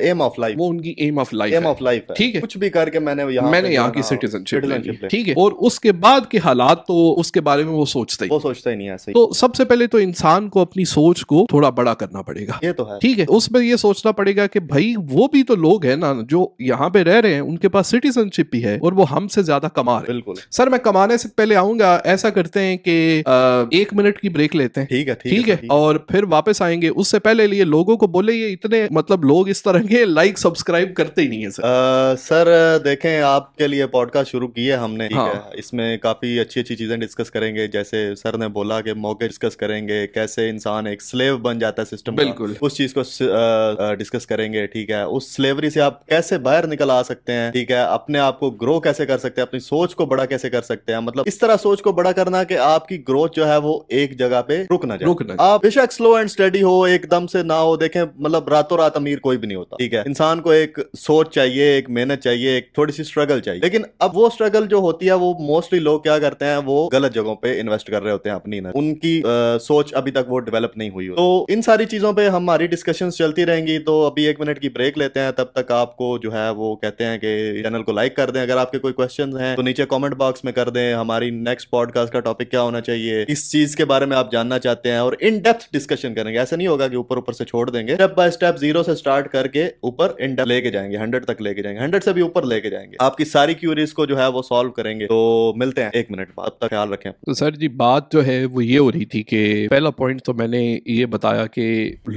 एम ऑफ लाइफ, वो उनकी एम ऑफ लाइफ है, ठीक है, कुछ भी करके मैंने यहाँ की सिटीजनशिप लेनी, ठीक है। और उसके बाद के हालात तो उसके बारे में वो सोचता ही नहीं है। तो सबसे पहले तो इंसान को अपनी सोच को थोड़ा बड़ा करना पड़ेगा, ये तो है, ठीक है। उसमें ये सोचना पड़ेगा कि भाई वो भी तो लोग हैं ना जो यहाँ पे रह रहे हैं, उनके पास सिटीजनशिप भी है और वो हमसे ज्यादा कमा रहे हैं। बिल्कुल सर मैं कमाने से पहले आऊंगा, ऐसा करते हैं कि 1 मिनट की ब्रेक लेते हैं, ठीक है, और फिर वापस आएंगे। उससे पहले लिए लोगों को बोले ये इतने मतलब लोग इस तरह के लाइक सब्सक्राइब करते ही नहीं है सर देखें आपके लिए पॉडकास्ट शुरू किए हमने, ठीक है, इसमें काफी अच्छी चीजें डिस्कस करेंगे। जैसे सर ने बोला कि मौके डिस्कस करेंगे, कैसे इंसान एक स्लेव बन जाता है सिस्टम, बिल्कुल उस चीज को डिस्कस करेंगे, ठीक है। उस स्लेवरी से आप कैसे बाहर निकल आ सकते हैं, ठीक है, अपने आप को ग्रो कैसे कर सकते हैं, अपनी सोच को बड़ा कैसे कर सकते हैं। मतलब इस तरह सोच को बड़ा करना कि आपकी ग्रोथ जो है वो एक जगह पे रुक ना जाए। आप बेशक स्लो एंड स्टडी हो, एकदम से ना हो, देखें मतलब रातों रात अमीर कोई भी नहीं होता, ठीक है। इंसान को एक सोच चाहिए, एक मेहनत चाहिए, एक थोड़ी सी स्ट्रगल चाहिए। लेकिन अब वो स्ट्रगल जो होती है वो मोस्टली लोग क्या करते हैं, वो गलत जगहों पे इन्वेस्ट कर रहे होते हैं अपनी, उनकी सोच अभी तक वो डेवलप नहीं हुई हो। तो इन सारी चीजों पे हमारी डिस्कशंस चलती रहेंगी। तो अभी 1 मिनट की ब्रेक लेते हैं, तब तक आपको जो है वो कहते हैं कि चैनल को लाइक कर दें। अगर आपके कोई क्वेश्चन हैं तो नीचे कमेंट बॉक्स में कर दें। हमारी नेक्स्ट पॉडकास्ट का टॉपिक क्या होना चाहिए, इस चीज के बारे में आप जानना चाहते हैं, और इन डेप्थ डिस्कशन करेंगे। ऐसा नहीं होगा कि ऊपर ऊपर से छोड़ देंगे, स्टेप बाय स्टेप 0 से स्टार्ट करके ऊपर इन डेप्थ लेके जाएंगे, 100 तक लेके जाएंगे, 100 से भी ऊपर लेके जाएंगे, आपकी सारी क्यूरीज को जो है वो सॉल्व करेंगे। तो मिलते हैं 1 मिनट बाद, तब तक ख्याल रखें। तो सर जी बात जो है वो ये हो रही थी कि पहला पॉइंट तो मैंने ये बताया कि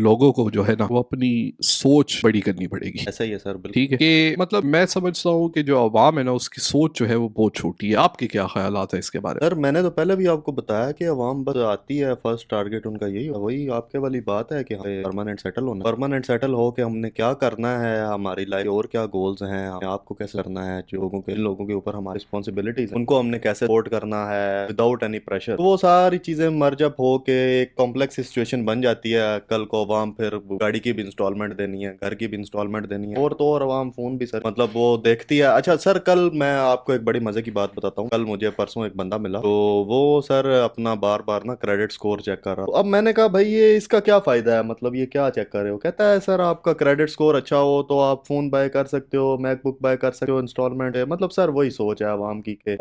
लोगों को जो है ना वो अपनी सोच बड़ी करनी पड़ेगी। ऐसा ही है सर, बिल्कुल ठीक है कि मतलब मैं समझता हूँ कि जो अवाम है ना उसकी सोच जो है वो बहुत छोटी है। आपके क्या ख्यालात है इसके बारे में? सर मैंने तो पहले भी आपको बताया कि अवाम बस आती है, फर्स्ट टारगेट उनका यही, वही आपके वाली बात है कि हमें परमानेंट सेटल होना, परमानेंट सेटल हो के हमने क्या करना है, हमारी लाइफ और क्या गोल्स हैं, आपको कैसे करना है, इन लोगों के ऊपर हमारी रिस्पॉन्सिबिलिटीज, उनको हमने कैसे सपोर्ट करना है विदाउट एनी प्रेशर। तो वो सारी चीजें मर्ज अप हो के एक कॉम्प्लेक्स सिचुएशन बन जाती है। कल को अवाम फिर गाड़ी की भी इंस्टॉलमेंट देनी है, घर की भी इंस्टॉलमेंट देनी है, और तो और अवाम फोन भी सर मतलब वो देखती है। अच्छा सर, कल मैं आपको एक बड़ी मजे की बात बताता हूँ। कल मुझे परसों एक बंदा मिला, तो वो सर अपना बार बार ना क्रेडिट स्कोर चेक कर रहा। तो अब मैंने कहा भाई ये इसका क्या फायदा है, मतलब ये क्या चेक कर रहे हो? कहता है सर आपका क्रेडिट स्कोर अच्छा हो तो आप फोन बाय कर सकते हो, मैकबुक बाय कर सकते हो, इंस्टॉलमेंट है। मतलब सर वही सोच है अवाम की कि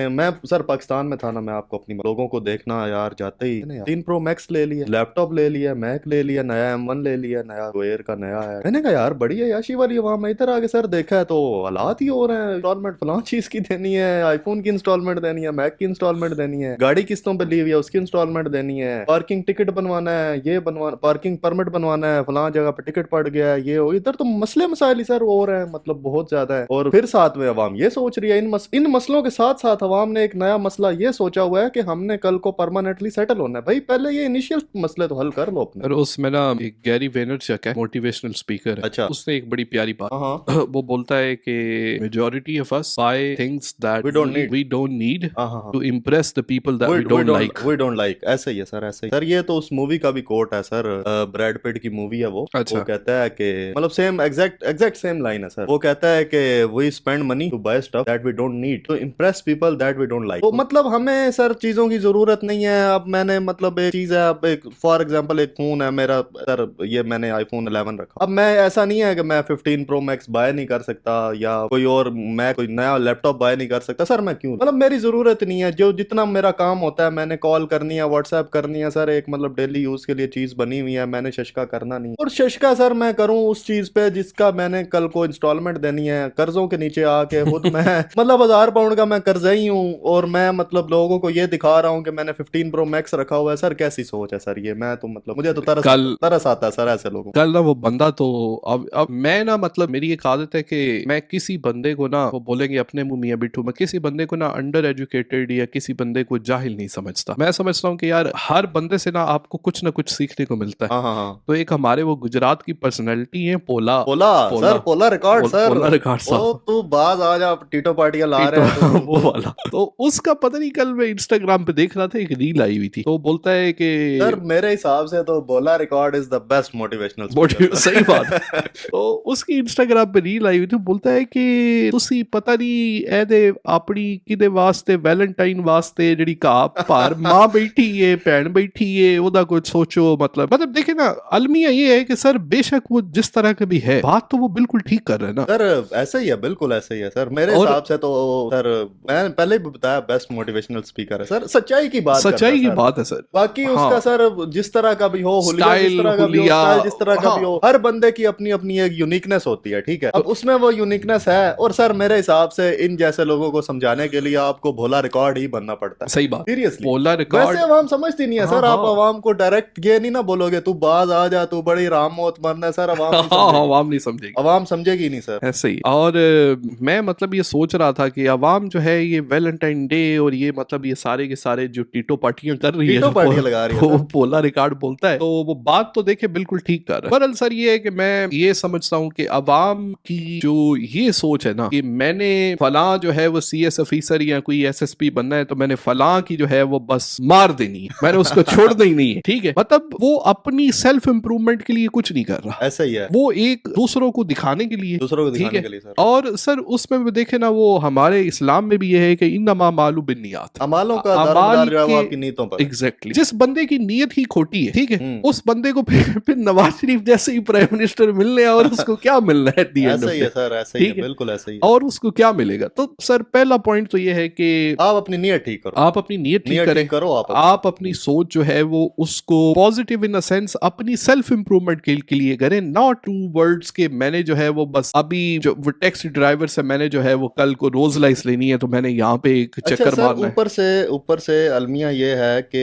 मैं सर पाकिस्तान में था ना, मैं आपको अपनी लोगों को देखना यार, जाते ही 3 प्रो मैक्स ले लिया, लैपटॉप ले लिया, मैक ले लिया, नया M1 ले लिया, नया एयर का नया है। मैंने कहा यार बड़ी है याशी वाली अवाम है। इधर आगे सर देखा है तो हालात ही हो रहे हैं, इंस्टॉलमेंट फलां चीज की देनी है, आईफोन की इंस्टॉलमेंट देनी है, मैक की इंस्टॉलमेंट देनी है, गाड़ी किस्तों पे ली हुई है उसकी इंस्टॉलमेंट देनी है, पार्किंग टिकट बनवाना है, ये बनवाना, पार्किंग परमिट बनवाना है, फलां जगह पे टिकट पड़ गया है, ये हो। इधर तो मसले मसाइल ही सर हो रहे हैं, मतलब बहुत ज्यादा है। और फिर साथ में अवाम ये सोच रही है, इन मसलों के साथ साथ अवाम ने एक नया मसला ये सोचा हुआ है कि हमने कल को परमानेंटली सेटल होना है। भाई पहले ये इनिशियल मसले तो हल कर लो अपने। और उसमें ना एक गैरी वेनरचक है, मोटिवेशनल स्पीकर है। अच्छा। उसने एक बड़ी प्यारी बात हाँ वो बोलता है कि majority of us buy things that we don't need to impress the people that we don't like. ऐसा ही है सर, ऐसा ही सर। ये तो उस मूवी का भी कोट है सर, ब्रैड पिट की मूवी है वो। अच्छा। वो कहता है कि मतलब सेम एग्जैक्ट सेम लाइन है सर। वो कहता है कि we spend money to buy stuff that we don't need to impress people that we don't like. तो मतलब हमें सर चीजों की जरूरत नहीं है। अब मैंने मतलब एक चीज है, अब एक फॉर एग्जांपल एक फोन है मेरा सर, ये मैंने आईफोन 11 रखा। अब मैं ऐसा नहीं है कि मैं 15 प्रो मैक्स बाय नहीं कर सकता, या कोई और मैं कोई नया लैपटॉप बाय नहीं कर सकता। सर मैं क्यों, मतलब मेरी जरूरत नहीं है। जो जितना मेरा काम होता है, मैंने कॉल करनी है, व्हाट्सएप करनी है सर, एक मतलब डेली यूज के लिए चीज बनी हुई है, मैंने शशका करना नहीं। और शशका सर मैं करूं उस चीज पे जिसका मैंने कल को इंस्टॉलमेंट देनी है, कर्जों के नीचे आके खुद मैं मतलब 1000 पाउंड का मैं कर्जा ही हूँ, और मैं मतलब लोगों को ये दिखा रहा हूँ कि मैंने 15 प्रो मैक्स रखा हुआ है। सर कैसी सोच है सर ये? मैं तो मतलब मुझे तो तरस आता है सर ऐसे लोगों। कल ना वो बंदा तो अब मैं ना मतलब मेरी एक आदत है कि मैं किसी बंदे को ना, वो बोलेंगे अपने मुंह मियां बिट्ठू, मैं किसी बंदे को ना अंडर एजुकेटेड या किसी बंदे को जाहिल नहीं समझता। मैं समझता हूँ कि यार हर बंदे से ना आपको कुछ ना कुछ सीखने को मिलता है। हाँ। तो एक हमारे वो गुजरात की पर्सनैलिटी है पोला रिकॉर्ड सर, पोला रिकॉर्ड साहब, तू बाज आ जा, टीटो पार्टियां ला रहे हैं वो वाला। तो उसका पता नहीं, कल मैं इंस्टाग्राम पे देख रहा था, एक रील आई हुई थी, तो बोलता है कि सर मेरे हिसाब से तो बोला record is the best motivational. सही बात है। तो उसकी इंस्टाग्राम पे रील आई हुई थी, बोलता है कि ਤੁਸੀਂ ਪਤਾ ਨਹੀਂ ਇਹਦੇ ਆਪਣੀ ਕਿਦੇ ਵਾਸਤੇ ਵੈਲੈਂਟਾਈਨ ਵਾਸਤੇ ਜਿਹੜੀ ਘਾਹ ਭਾਰ ਮਾਂ बैठी है, भैन बैठी है, ਉਹਦਾ कुछ सोचो। मतलब देखे ना, अलमिया ये है कि सर बेशक वो जिस तरह का भी है, बात तो वो बिल्कुल ठीक कर रहे हैं ना सर। ऐसा ही है, बिल्कुल ऐसा ही है सर मेरे हिसाब से तो। सर मैंने पहले भी बताया बेस्ट मोटिवेशनल स्पीकर है सर, सच्चाई की बात है सर। बाकी उसका सर जिस तरह का भी हो, स्टाइल जिस तरह का भी हो, हर बंदे की अपनी अपनी एक यूनिकनेस होती है, ठीक है। अब उसमें वो यूनिकनेस है, और सर मेरे हिसाब से इन जैसे लोगों को समझाने के लिए आपको भोला रिकॉर्ड ही बनना पड़ता है। सही बात, सीरियसली भोला रिकॉर्ड। वैसे अवाम समझती नहीं है सर। आप अवाम को डायरेक्ट ये नहीं ना बोलोगे तू बाज आ जा, तू बड़ी राम मौत मरना, सर अवाम नहीं समझेगी, अवाम समझेगी नहीं सर, ऐसे ही। और मैं मतलब ये सोच रहा था कि अवाम जो है ये वैलेंटाइन डे और ये मतलब ये सारे के सारे जो टीटो पार्टियां कर रही है, लगा रही है, वो पोला रिकॉर्ड बोलता है, तो वो बात तो देखे बिल्कुल ठीक कर रहा है। बहरहाल सर ये है कि मैं ये समझता हूँ कि अवाम की जो ये सोच है ना कि मैंने फलां जो है वो CS ऑफिसर या कोई SSP बनना है, तो मैंने फलां की जो है वो बस मार देनी है, मैंने उसको छोड़ना ही नहीं है, ठीक है। मतलब वो अपनी सेल्फ इंप्रूवमेंट के लिए कुछ नहीं कर रहा, ऐसा ही है। वो एक दूसरों को दिखाने के लिए, दूसरों को दिखाने के लिए सर। और सर उसमें देखे ना, वो हमारे इस्लाम में में भी ये है कि इन्नमा मालू बिन्नियात, अमालों का अमाल दारोमदार जो है वो के- आपकी नीयतों पर है। एग्जैक्टली जिस बंदे की नीयत ही खोटी है, ठीक है, उस बंदे को फिर नवाज शरीफ जैसे ही प्राइम मिनिस्टर मिलने आए और उसको क्या मिलना है at the end ऐसा of ही the है day? सर, ऐसा ही है, ठीक है, बिल्कुल ऐसा ही है। और उसको क्या मिलेगा? तो सर पहला पॉइंट तो ये है कि आप अपनी नीयत ठीक करो, आप अपनी नीयत ठीक नीयत करें, ठीक करो आप आप अपनी सोच जो है वो उसको पॉजिटिव इन अ सेंस अपनी सेल्फ इंप्रूवमेंट के लिए करें, नॉट टू वर्ड्स के मैंने जो है वो बस अभी जो वो टैक्सी ड्राइवर से मैंने जो है वो कल को रोज लाइस लेनी है तो मैंने यहाँ पे एक अच्छा चक्कर सर, मारना है। ऊपर से अलमिया ये है कि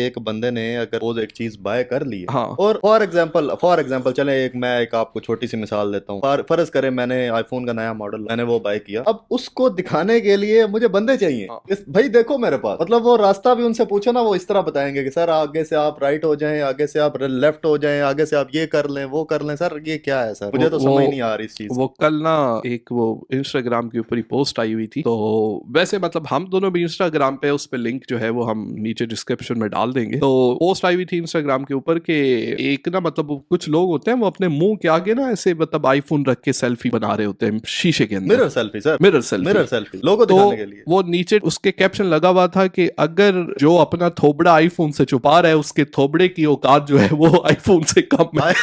एक बंदे ने अगर वो एक चीज बाय कर ली है, हाँ। और फॉर एग्जांपल चले मैं एक आपको छोटी सी मिसाल देता हूँ। फर्ज करें मैंने आईफोन का नया मॉडल मैंने वो बाय किया, अब उसको दिखाने के लिए मुझे बंदे चाहिए। हाँ। भाई देखो मेरे पास, मतलब वो रास्ता भी उनसे पूछो ना, वो इस तरह बताएंगे कि सर आगे से आप राइट हो जाएं, आगे से आप लेफ्ट हो जाएं, आगे से आप ये कर लें वो कर लें। सर ये क्या है सर, मुझे तो समझ नहीं आ रही इस चीज। वो कल ना एक वो इंस्टाग्राम के ऊपर ही पोस्ट आई हुई थी, तो वैसे मतलब हम दोनों भी इंस्टाग्राम पे, उस पे लिंक जो है वो हम नीचे डिस्क्रिप्शन में डाल देंगे। तो पोस्ट आई हुई थी इंस्टाग्राम के ऊपर के एक ना मतलब कुछ लोग होते हैं वो अपने मुंह के आगे ना ऐसे मतलब आईफोन रख के सेल्फी बना रहे होते हैं शीशे के अंदर, mirror selfie sir, mirror selfie लोगों को तो दिखाने के लिए। वो नीचे उसके कैप्शन लगा हुआ था कि अगर जो अपना थोबड़ा आईफोन से छुपा रहा है उसके थोबड़े की औकात जो है वो आईफोन से कम है।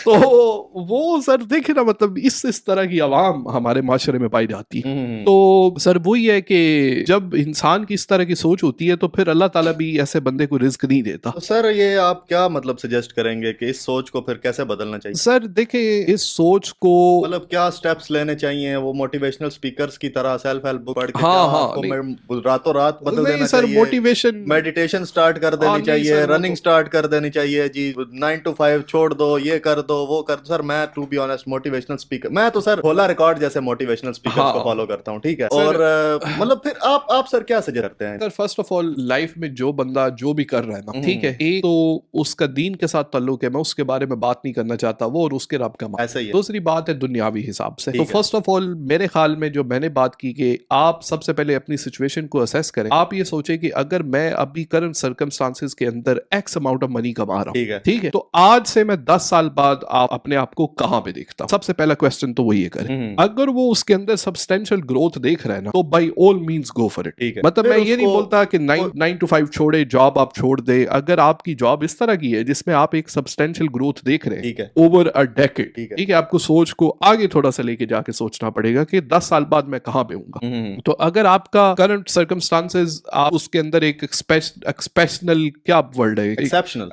तो वो सर देखे ना मतलब इस तरह की आवाम हमारे माशरे में पाई जाती है। तो सर वही है कि जब इंसान की इस तरह की सोच होती है तो फिर अल्लाह ताला भी ऐसे बंदे को रिस्क नहीं देता। तो सर ये आप क्या मतलब सजेस्ट करेंगे कि इस सोच को फिर कैसे बदलना चाहिए? सर देखे इस सोच को मतलब क्या स्टेप्स लेने चाहिए? वो मोटिवेशनल स्पीकर्स की तरह सेल्फ हेल्प बुक पढ़ के हाँ, क्या हाँ, आपको रातों रात बदल नहीं देना सर चाहिए? मोटिवेशन मेडिटेशन स्टार्ट कर देनी नहीं चाहिए, सर, वो रनिंग तो- स्टार्ट कर देनी चाहिए जी, 9 to 5 छोड़ दो, ये कर दो वो कर दो। सर मैं to be honest motivational speaker, मैं तो सर होला रिकॉर्ड जैसे मोटिवेशनल स्पीकर्स हाँ। को फॉलो करता हूँ, ठीक है। सर- और मतलब फिर आप सर क्या सजेस्ट करते हैं? Sir first of all life में जो बंदा जो भी कर रहा है ना, ठीक है, एक तो उसका दीन के साथ ताल्लुक है, मैं उसके बारे में बात नहीं करना चाहता, वो और उसके रब का मामला। ऐसा ही है। दूसरी बात है दुनियावी हिसाब से, तो ठीक है। फर्स्ट ऑफ ऑल मेरे ख्याल में जो मैंने बात की कि आप सबसे पहले अपनी सिचुएशन को असेस करें। आप ये सोचे कि अगर मैं अभी करंट सर्कमस्टांसेस के अंदर एक्स अमाउंट ऑफ मनी कमा रहा हूँ, ठीक है, तो आज से मैं 10 साल बाद आप अपने आप को कहां पे देखता हूं? सबसे पहला क्वेश्चन तो वही है करें। अगर वो उसके अंदर सब्सटेंशियल ग्रोथ देख रहा है ना, तो by all means go for ठीक इट। है। मतलब फिर मैं ये नहीं उसको- बोलता कि 9 to 5 छोड़े, जॉब आप छोड़ दे। अगर आपकी जॉब इस तरह की है जिसमें आप एक सब्सटेंशियल ग्रोथ देख रहे ठीक हैं है। ओवर अ डेकेड, ठीक है। ठीक है, आपको सोच को आगे थोड़ा सा लेके जाके सोचना पड़ेगा कि 10 साल बाद मैं कहां पे हूंगा। तो अगर आपका करंट सर्कमस्टांसेस आप उसके अंदर एक एक्सपेशनल क्या वर्ड है,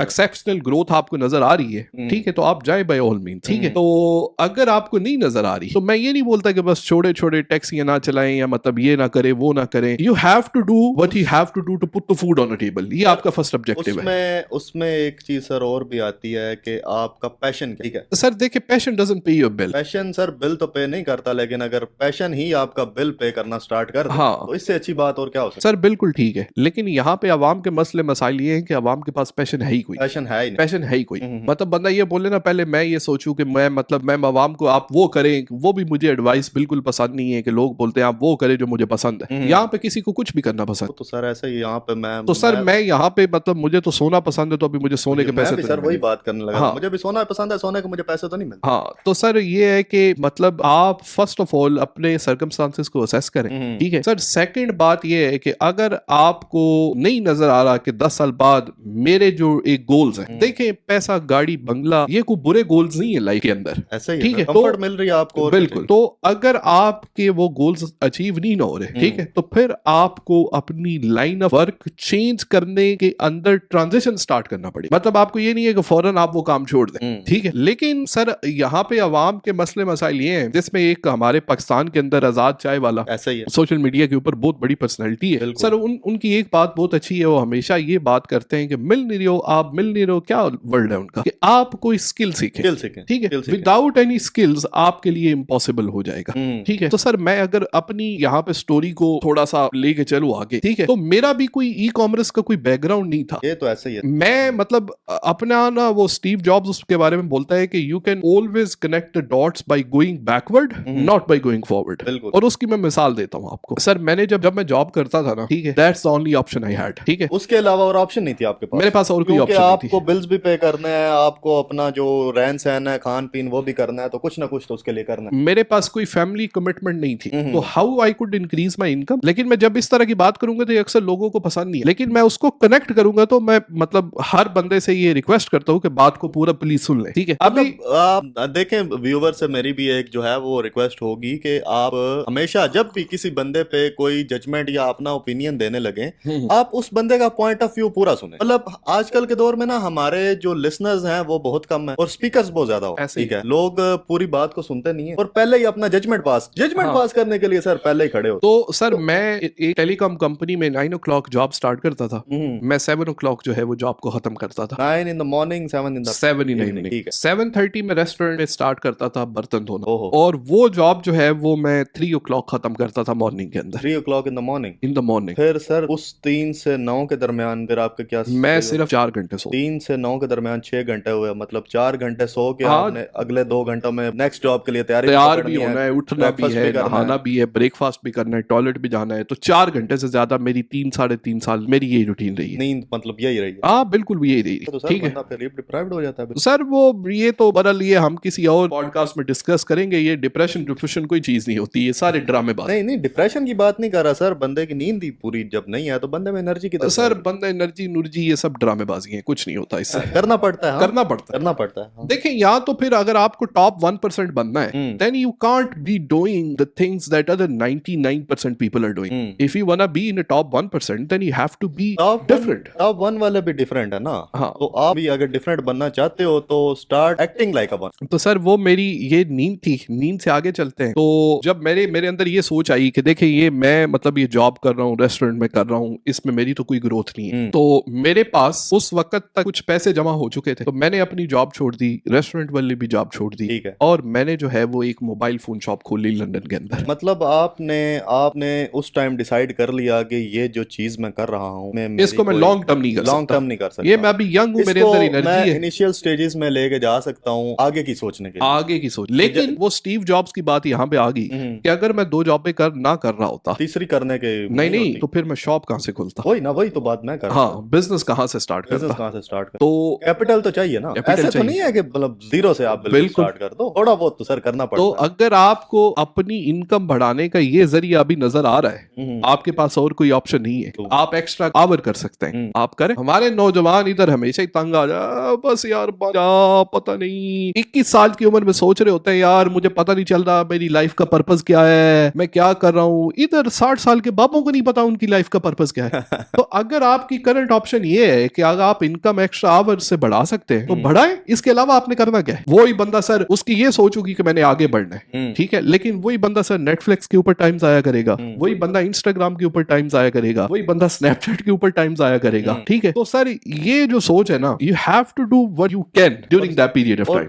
एक्सेप्शनल ग्रोथ आपको नजर आ रही है, ठीक है, तो आप जाए बाय ऑल मीन, ठीक है। तो अगर आपको नहीं नजर आ रही तो मैं ये नहीं बोलता कि बस छोटे छोटे टैक्सियां ना चलाएं या मतलब ये ना करें वो ना करें। You have to do what you have to do to put the food on the table, ये आपका फर्स्ट ऑब्जेक्टिव है। उसमें एक चीज सर और भी आती है कि आपका पैशन, ठीक है। सर देखिए पैशन डजंट पे your bill. Passion sir bill तो पे नहीं करता, लेकिन अगर पैशन ही आपका बिल पे करना स्टार्ट कर दे, हाँ। तो इससे अच्छी बात और क्या हो सकती सर बिल्कुल ठीक है, लेकिन यहाँ पे अवाम के मसले मसाइल ये हैं कि अवाम के पास पैशन है ही कोई, पैशन है ही नहीं। पैशन है ही कोई। मतलब बंदा ये बोले ना पहले मैं ये सोचूं कि मैं मतलब मैं अवाम को आप वो करें, वो भी मुझे एडवाइस बिल्कुल पसंद नहीं है कि लोग बोलते हैं आप वो करें जो मुझे पसंद है। यहाँ पे किसी को कुछ भी करना पसंद, तो सर ऐसा ही यहाँ पे तो सर मैं यहाँ पे मतलब मुझे तो सोना पसंद है, तो अभी मुझे सोने के पैसे भी तो सर नहीं वही मिले। बात करने लगा। हाँ। मुझे भी सोना पसंद है, सोने के मुझे पैसे तो नहीं मिलते। हाँ, तो सर ये है कि मतलब आप फर्स्ट ऑफ ऑल अपने सर्कमस्टांसेस को असेस करें, ठीक है सर। सेकंड बात ये है कि अगर आपको नहीं नजर आ रहा कि 10 साल बाद मेरे जो एक गोल्स हैं, देखें पैसा गाड़ी बंगला ये कोई बुरे गोल्स नहीं है लाइफ के अंदर, ऐसा ही ठीक है, कंफर्ट मिल रही है आपको, बिल्कुल। तो अगर आपके वो गोल्स अचीव नहीं ना हो रहे, ठीक है, तो फिर आपको अपनी लाइन ऑफ वर्क चेंज करने के अंदर ट्रांजिशन स्टार्ट करना पड़ेगा। मतलब आपको ये नहीं है कि फौरन आप वो काम छोड़ दें, ठीक है। लेकिन सर यहाँ पे अवाम के मसले मसाइल ये हैं, जिसमें एक हमारे पाकिस्तान के अंदर आजाद चाय वाला ऐसा ही है, सोशल मीडिया के ऊपर बहुत बड़ी पर्सनैलिटी है सर। उनकी एक बात बहुत अच्छी है, वो हमेशा ये बात करते हैं कि मिल नहीं रहे हो आप, मिल नहीं रहे हो, क्या वर्ड है उनका कि आप कोई स्किल सीखें, ठीक है। विदाउट एनी स्किल्स आपके लिए इम्पॉसिबल हो जाएगा, ठीक है। तो सर मैं अगर अपनी यहाँ पे स्टोरी को थोड़ा सा लेके चलूं आगे, ठीक है, तो मेरा भी कोई ई कॉमर्स का कोई बैकग्राउंड नहीं था। ये तो ऐसे ही है। मैं मतलब अपना ना वो स्टीव जॉब्स उसके बारे में बोलता है कि you can always connect the dots by going backward, not by going forward. और उसकी मैं मिसाल देता हूँ आपको। सर मैंने जब मैं जॉब करता था ना, ठीक है, that's the only option I had, ठीक है। उसके अलावा और ऑप्शन नहीं थी आपके पास? मेरे पास और कोई ऑप्शन नहीं थी। आपको बिल्स भी पे करने हैं, आपको अपना जो रहन सहन है, खान पीन वो भी करना है, तो कुछ ना कुछ तो उसके लिए करना है। मेरे पास कोई फैमिली कमिटमेंट नहीं थी, तो how I could increase my income. लेकिन मैं जब इस तरह की बात करूंगा तो ये अक्सर लोगों को पसंद नहीं है, लेकिन मैं उसको कनेक्ट करूंगा तो मैं मतलब हर बंदे से ये रिक्वेस्ट करता हूँ कि बात को पूरा प्लीज सुन ले, ठीक है। अभी मतलब आप देखें, व्यूवर से मेरी भी एक जो है वो रिक्वेस्ट होगी कि आप हमेशा जब भी किसी बंदे पे कोई जजमेंट या अपना ओपिनियन देने लगे, आप उस बंदे का पॉइंट ऑफ व्यू पूरा सुने। मतलब आजकल के दौर में ना हमारे जो लिसनर्स हैं वो बहुत कम है और स्पीकर्स बहुत ज्यादा हो, ऐसे ही ठीक है। लोग पूरी बात को सुनते नहीं है और पहले ही अपना जजमेंट पास करने के लिए सर पहले ही खड़े हो। तो सर मैं एक टेलीकॉम कंपनी में 9 o'clock जॉब स्टार्ट करता था, मैं 7 o'clock जो है वो जॉब को खत्म करता था। 9 in the morning, 7 in the 7 in the evening, ठीक है। 7:30 में रेस्टोरेंट में स्टार्ट करता था बर्तन धोना, ओहो। और वो जॉब जो है वो मैं 3 o'clock खत्म करता था मॉर्निंग के अंदर, 3 o'clock in the morning। In the morning. फिर सर उस 3 से 9 के दरमियान फिर आपके क्या? मैं सिर्फ 4 घंटे सो। 3 से 9 के दरमियान 6 घंटे हुए, मतलब 4 घंटे सो के हाँ। आपने अगले 2 घंटों में नेक्स्ट जॉब के लिए तैयारी तैयार भी करनी होना है, उठना भी breakfast है, करना नहाना भी है, ब्रेकफास्ट भी करना है, टॉयलेट भी जाना है। तो 4 घंटे से ज्यादा मेरी 3-3.5 साल मेरी यही रूटीन रही है। नींद मतलब यही रही है। हाँ बिल्कुल यही रही तो है, सर ठीक है। बंदा फिर डिप्राइव्ड हो जाता है। तो सर वो ये तो बहरहाल ये हम किसी और पॉडकास्ट में डिस्कस करेंगे। ये डिप्रेशन डिप्रेशन कोई चीज नहीं होती, ये सारे ड्रामे बात। नहीं नहीं, डिप्रेशन की बात नहीं कर रहा सर, बंदे की नींद ही पूरी जब नहीं है तो बंदे में एनर्जी की सर बंदा एनर्जी नुर्जी ये सब ड्रामेबाजी है, कुछ नहीं होता इससे। करना पड़ता है। हाँ। करना पड़ता है। करना पड़ता है। हाँ। देखें, या तो फिर अगर आपको टॉप 1% बनना है, then you can't be doing the things that other 99% people are doing. If you wanna be in a top 1%, then you have to be different. Top 1 वाले भी डिफरेंट है ना। हाँ। तो आप भी अगर डिफरेंट बनना चाहते हो तो start acting like a one. तो सर वो मेरी ये नींद थी, नींद से आगे चलते हैं। तो जब मेरे अंदर ये सोच आई कि देखिए ये मैं मतलब ये जॉब कर रहा हूँ, रेस्टोरेंट में कर रहा हूँ, इसमें मेरी तो कोई ग्रोथ नहीं है। तो मेरे पास उस वक्त तक कुछ पैसे जमा हो चुके थे, तो मैंने अपनी जॉब छोड़ दी, रेस्टोरेंट वाली भी जॉब छोड़ दी, ठीक है। और मैंने जो है वो एक मोबाइल फोन शॉप खोली लंदन के अंदर। मतलब आपने उस टाइम डिसाइड कर लिया कि ये जो चीज मैं कर रहा हूँ इसको मैं लॉन्ग टर्म नहीं कर सकता। लॉन्ग टर्म नहीं कर सकता। ये मैं अभी यंग हूँ, मेरे अंदर एनर्जी है, इनिशियल स्टेजेस में लेके जा सकता हूँ आगे की सोचने के लिए। आगे की सोच। लेकिन वो स्टीव जॉब्स की बात यहाँ पे आ गई कि अगर मैं 2 जॉबें ना कर रहा होता, तीसरी करने के नहीं तो फिर मैं शॉप कहाँ से खोलता? वही तो बात मैं कर रहा हूँ। हाँ, बिजनेस कहाँ से स्टार्ट करता? कहाँ से स्टार्ट कर? तो कैपिटल तो चाहिए ना। ऐसे तो नहीं है कि मतलब जीरो से आप बिल्कुल स्टार्ट कर दो, थोड़ा बहुत तो सर करना पड़ता तो है। अगर आपको अपनी इनकम बढ़ाने का ये जरिया अभी नजर आ रहा है, आपके पास और कोई ऑप्शन नहीं है, आप एक्स्ट्रा आवर कर सकते हैं, आप करें। हमारे नौजवान इधर हमेशा ही तंग आ जा, बस यार पता नहीं 21 साल की उम्र में सोच रहे होते हैं यार मुझे पता नहीं चल रहा मेरी लाइफ का पर्पस क्या है, मैं क्या कर रहा हूँ। इधर 60 साल के बापों को नहीं पता उनकी लाइफ का पर्पस क्या है। तो अगर आपकी करंट ऑप्शन ये है कि अगर आप इनकम एक्स्ट्रा आवर से बढ़ा सकते हैं तो बढ़ाएं, इसके अलावा आपने करना क्या है। वही बंदा सर उसकी ये सोच होगी कि मैंने आगे बढ़ना है, ठीक है, लेकिन वही बंदा सर नेटफ्लिक्स के ऊपर टाइम जाया करेगा, वही बंदा इंस्टाग्राम के ऊपर टाइम जाया करेगा, वही बंदा स्नैपचैट के ऊपर टाइम जाया करेगा, ठीक है। तो सर ये जो सोच है ना, you have to do what you can during that period of time.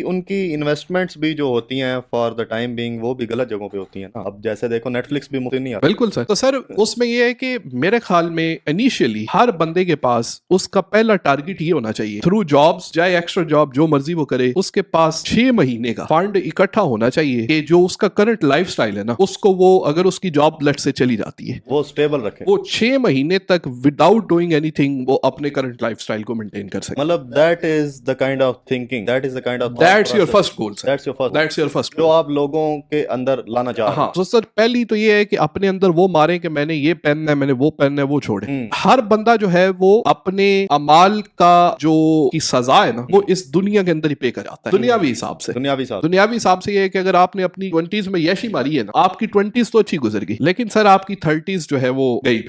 उनकी इन्वेस्टमेंट्स भी जो होती हैं फॉर द टाइम बीइंग वो भी गलत जगहों पे होती हैं ना। अब जैसे देखो नेटफ्लिक्स भी मुफ्त नहीं आता। बिल्कुल सर। तो सर उसमें ये है कि मेरे ख्याल में इनिशियली हर बंदे के पास उसका पहला टारगेट ये होना चाहिए, थ्रू जॉब्स चाहे एक्स्ट्रा जॉब जो मर्जी वो करे, उसके पास 6 महीने का फंड इकट्ठा होना चाहिए कि जो उसका करंट लाइफस्टाइल है ना, उसको वो अगर उसकी जॉब लेट से चली जाती है वो स्टेबल रखे, वो 6 महीने तक विदाउट डूइंग एनीथिंग वो अपने करंट लाइफस्टाइल को मेंटेन कर सके। मतलब that is the kind of thinking, that is the kind of that's your first goal sir, that's your first जो आप लोगों के अंदर लाना चाह रहे हैं। हाँ, तो सर पहली तो ये है कि अपने अंदर वो मारे कि मैंने ये पहनना है, मैंने वो पहनना है, वो छोड़े। हर बंदा जो है वो अपने अमाल का जो की सजा है ना, वो इस दुनिया के अंदर ही पे कर जाता है, दुनियावी हिसाब से। दुनियावी हिसाब से ये है कि अगर आपने अपनी 20s में यशी मारी है ना, आपकी 20s तो अच्छी गुजर गई, लेकिन सर आपकी 30s जो है वो गई।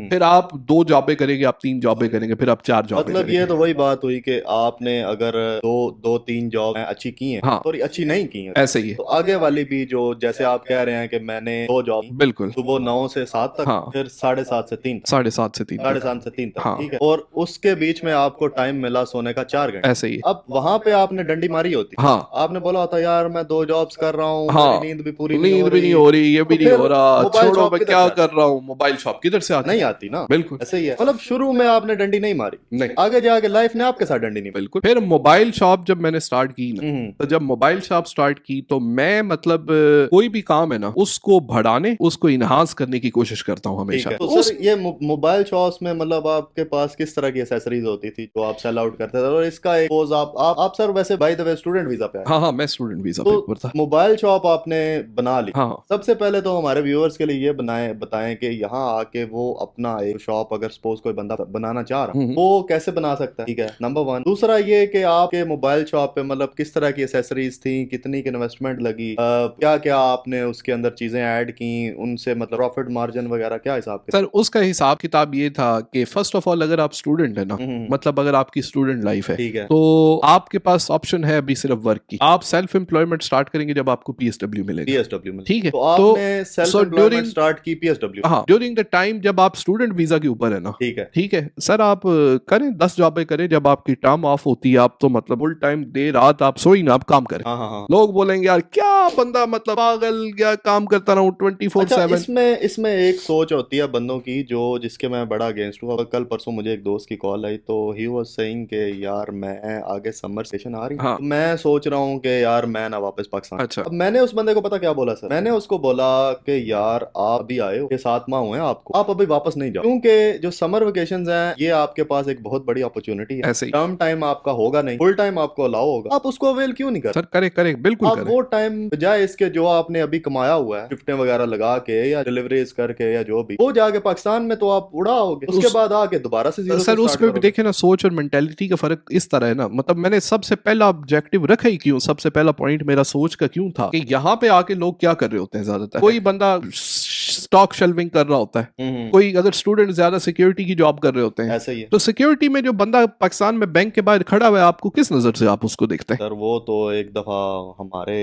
फिर आप 2 जॉबें करेंगे, आप 3 जॉबें करेंगे, फिर आप 4 जॉबें मतलब ये तो वही बात हुई कि आपने अगर 2-3 जॉब अच्छी की हैं, हाँ, थोड़ी अच्छी नहीं की हैं, ऐसे ही है। तो आगे वाली भी जो जैसे आप कह रहे हैं कि मैंने 2 जॉब, बिल्कुल, सुबह 9 से 7 तक, हाँ, फिर 7:30 से 3 तक, 7:30 से 3 तक, ठीक है। और उसके बीच में आपको टाइम मिला सोने का 4 घंटे, ऐसे ही। अब वहां पे आपने डंडी मारी होती, हाँ, आपने बोला होता यार मैं 2 जॉब्स कर रहा हूँ, हाँ, नींद भी पूरी नहीं हो रही, ये भी नहीं हो रहा, छोड़ो मैं क्या कर रहा हूँ। मोबाइल शॉप किधर से आती? नहीं आती ना, बिल्कुल ऐसे ही है। मतलब शुरू में आपने डंडी नहीं मारी, नहीं, आगे जाके लाइफ ने आपके साथ डंडी नहीं, बिल्कुल। फिर मोबाइल शॉप जब मैंने स्टार्ट की ना, तो जब मोबाइल शॉप स्टार्ट की तो मैं मतलब कोई भी काम है ना उसको बढ़ाने, उसको इनहांस करने की कोशिश करता हूँ हमेशा। तो सर ये मोबाइल शॉप्स में मतलब आपके पास किस तरह की एक्सेसरीज होती थी जो आप सेल आउट करते थे, और इसका एक आप आप सर वैसे by the way student visa पे आए? हाँ हाँ, मैं स्टूडेंट वीजा पे ऊपर था। मोबाइल शॉप आपने बना ली। हाँ। सबसे पहले तो हमारे व्यूअर्स के लिए ये बताएं कि यहाँ आके वो अपना एक शॉप अगर सपोज कोई बंदा बनाना चाह रहा है वो कैसे बना सकता है, ठीक है, नंबर 1। दूसरा ये कि आपके मोबाइल शॉप पे मतलब किस तरह की एसेसरीज थी, कितनी की इन्वेस्टमेंट लगी, क्या क्या आपने उसके अंदर चीजें ऐड की, उनसे मतलब प्रॉफिट मार्जिन वगैरह क्या हिसाब के? सर उसका हिसाब किताब ये था कि फर्स्ट ऑफ ऑल अगर आप स्टूडेंट है ना, मतलब अगर आपकी स्टूडेंट लाइफ है, ठीक है, तो आपके पास ऑप्शन है अभी सिर्फ वर्क की। आप सेल्फ एम्प्लॉयमेंट स्टार्ट करेंगे जब आपको पीएसडब्ल्यू मिलेगा। पीएसडब्ल्यू में, ठीक है, तो आपने सेल्फ एम्प्लॉयमेंट स्टार्ट की पीएसडब्ल्यू? हाँ, ड्यूरिंग द टाइम जब आप स्टूडेंट वीजा के ऊपर है ना, ठीक है, ठीक है सर, आप करें 10 जॉबें करें, जब आपकी टर्म ऑफ होती है आप तो मतलब फुल टाइम दे रात आप सोई ना, आप काम करें। हाँ हाँ हाँ। लोग बोलेंगे यार क्या बंदा मतलब पागल, क्या काम करता रहूं 24/7। इसमें एक सोच होती है बंदों की जो जिसके मैं बड़ा अगेंस्ट हूँ। कल परसों मुझे एक दोस्त की कॉल आई तो ही वाज सेइंग कि यार मैं आगे समर सेशन आ रही है, हाँ। तो मैं सोच रहा हूँ कि यार मैं ना वापस पाकिस्तान। अच्छा। अब मैंने उस बंदे को पता क्या बोला सर, मैंने उसको बोला कि यार आप अभी आए हो, ये 7 माह हुए हैं आपको, आप अभी वापस नहीं जाओ, क्योंकि जो समर वेकेशंस हैं ये आपके पास एक बहुत बड़ी अपॉर्चुनिटी है। ऐसे ही टर्म टाइम आपका होगा नहीं, फुल टाइम आपको अलाउ होगा, आप उसको अवेल क्यों नहीं कर? सर करे करे बिल्कुल आप करे। वो टाइम बजाय इसके जो आपने अभी कमाया हुआ है शिफ्टें वगैरह लगा के या डिलीवरीज करके या जो भी, वो जाके पाकिस्तान में तो आप उड़ाओगे, उसके बाद आके दोबारा से जीरो से सर स्टार्ट उसमें भी करोगे। देखे ना, सोच और मेंटेलिटी का फर्क इस तरह है ना, मतलब मैंने सबसे पहला ऑब्जेक्टिव रखा ही क्यों, सबसे पहला पॉइंट मेरा सोच का क्यों था कि यहाँ पे आके लोग क्या कर रहे होते हैं, ज्यादातर कोई बंदा स्टॉक शेल्विंग कर रहा होता है, कोई अगर स्टूडेंट ज्यादा सिक्योरिटी की जॉब कर रहे होते हैं, ऐसा ही है। तो सिक्योरिटी में जो बंदा पाकिस्तान में बैंक के बाहर खड़ा हुआ है, आपको किस नजर से आप उसको देखते हैं? सर वो तो एक दफा हमारे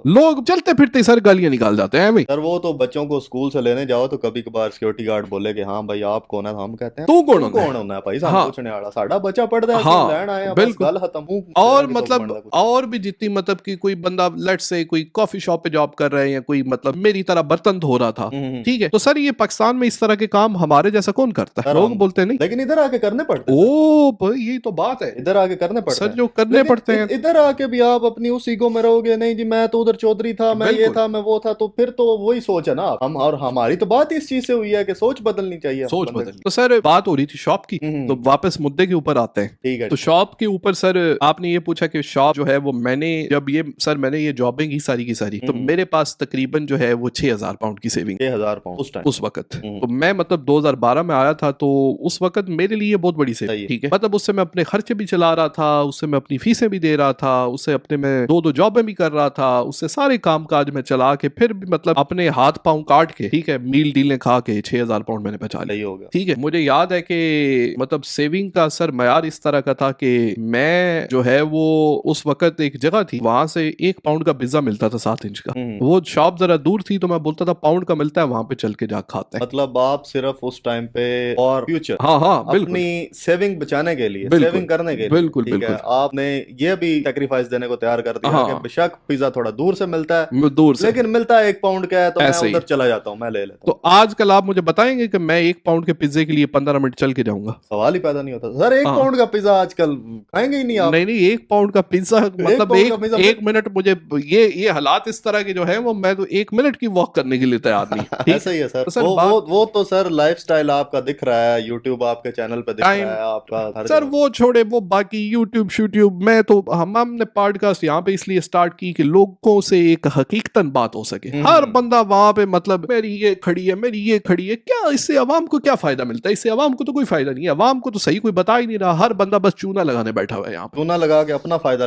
लोग चलते फिरते सर गालियां निकाल जाते हैं भाई। सर वो तो बच्चों को स्कूल से लेने जाओ तो कभी कभार सिक्योरिटी गार्ड बोले कि हाँ भाई आप कौन है, हम कहते हैं तू कौन होना है भाई, सानू हाँ। पूछने वाला साडा बच्चा पढ़ता है, हाँ, लैंड आए बिल्कुल। बस गल खत्म। और मतलब और भी जितनी मतलब कि कोई बंदा लेट्स से कोई कॉफी शॉप पे जॉब कर रहा है या कोई मतलब मेरी तरह बर्तन धो रहा था, ठीक है, तो सर ये पाकिस्तान में इस तरह के काम हमारे जैसा कौन करता है? लोग बोलते नहीं, लेकिन इधर आके करने पड़ते हैं। ओ भाई यही तो बात है, इधर आके करने पड़ते सर हैं। जो करने पड़ते हैं। इधर आके भी आप अपनी उस ईगो में रहोगे, नहीं जी मैं तो उधर चौधरी था, मैं ये था, मैं वो था, तो फिर तो वही सोच है ना हम, और हमारी तो बात इस चीज से हुई है कि सोच बदलनी चाहिए, सोच बदलनी। तो सर बात हो रही थी शॉप की, तो वापस मुद्दे के ऊपर आते हैं। ठीक है। तो शॉप के ऊपर सर आपने ये पूछा कि शॉप जो है वो मैंने जब ये सर मैंने ये जॉबिंग की सारी तो मेरे पास तकरीबन जो है वो 6,000 पाउंड की सेविंग, 6,000 पाउंड उस वक्त। तो मैं मतलब 2012 में आया था, तो उस वक्त मेरे लिए बहुत बड़ी सेविंग, ठीक है, मतलब उससे मैं अपने खर्चे भी चला रहा था, उससे मैं अपनी फीसें भी दे रहा था, उससे अपने मैं 2 जॉबें भी कर रहा था, उससे सारे काम काज में चला के फिर भी मतलब अपने हाथ पांव काट के, ठीक है, मील डीलें खा के 6,000 पाउंड मैंने बचा लिया, ठीक है। मुझे याद है कि मतलब सेविंग का सर मयार इस तरह का था कि मैं जो है वो उस वक्त एक जगह थी, वहां से 1 पाउंड का पिज्जा मिलता था 7 इंच का, वो शॉप जरा दूर थी, तो मैं बोलता था पाउंड का मिलता है, वहां पे चल के जा खाते हैं। मतलब आप सिर्फ उस टाइम पे और फ्यूचर, हाँ हाँ, अपनी सेविंग बचाने के लिए, सेविंग करने के लिए, बिल्कुल ठीक है, आपने ये भी सेक्रीफाइस देने को तैयार कर दिया कि बेशक पिज्जा थोड़ा दूर से मिलता है, दूर से, लेकिन मिलता है 1 पाउंड का है, तो मैं उधर चला जाता हूँ, मैं ले लेता हूँ। तो आजकल आप मुझे बताएंगे कि मैं 1 पाउंड के पिज्जे के लिए 15 मिनट चल के जाऊंगा? सवाल ही पैदा नहीं होता सर। 1 पाउंड का पिज्जा आजकल खाएंगे ही नहीं आप। नहीं 1 पाउंड का पिज्जा मतलब 1 मिनट, मुझे ये हालात इस तरह के जो है वो मैं तो 1 मिनट की वॉक करने के लिए तैयार नहीं। ऐसा ही है सर। तो वो तो सर लाइफस्टाइल आपका दिख रहा है, यूट्यूब आपके चैनल पे दिख रहा है आपका सर, वो छोड़े, वो बाकी यूट्यूब शूट्यूब मैं तो हमने पॉडकास्ट यहाँ पे इसलिए स्टार्ट की कि लोगों से एक हकीकतन बात हो सके। हर बंदा वहां पे मतलब मेरी ये खड़ी है, मेरी ये खड़ी है, क्या इससे अवाम को क्या फायदा मिलता है? इससे अवाम को तो कोई फायदा नहीं है, अवाम को तो सही कोई बता ही नहीं रहा, हर बंदा बस चूना लगाने बैठा हुआ है, यहाँ चूना लगा के अपना फायदा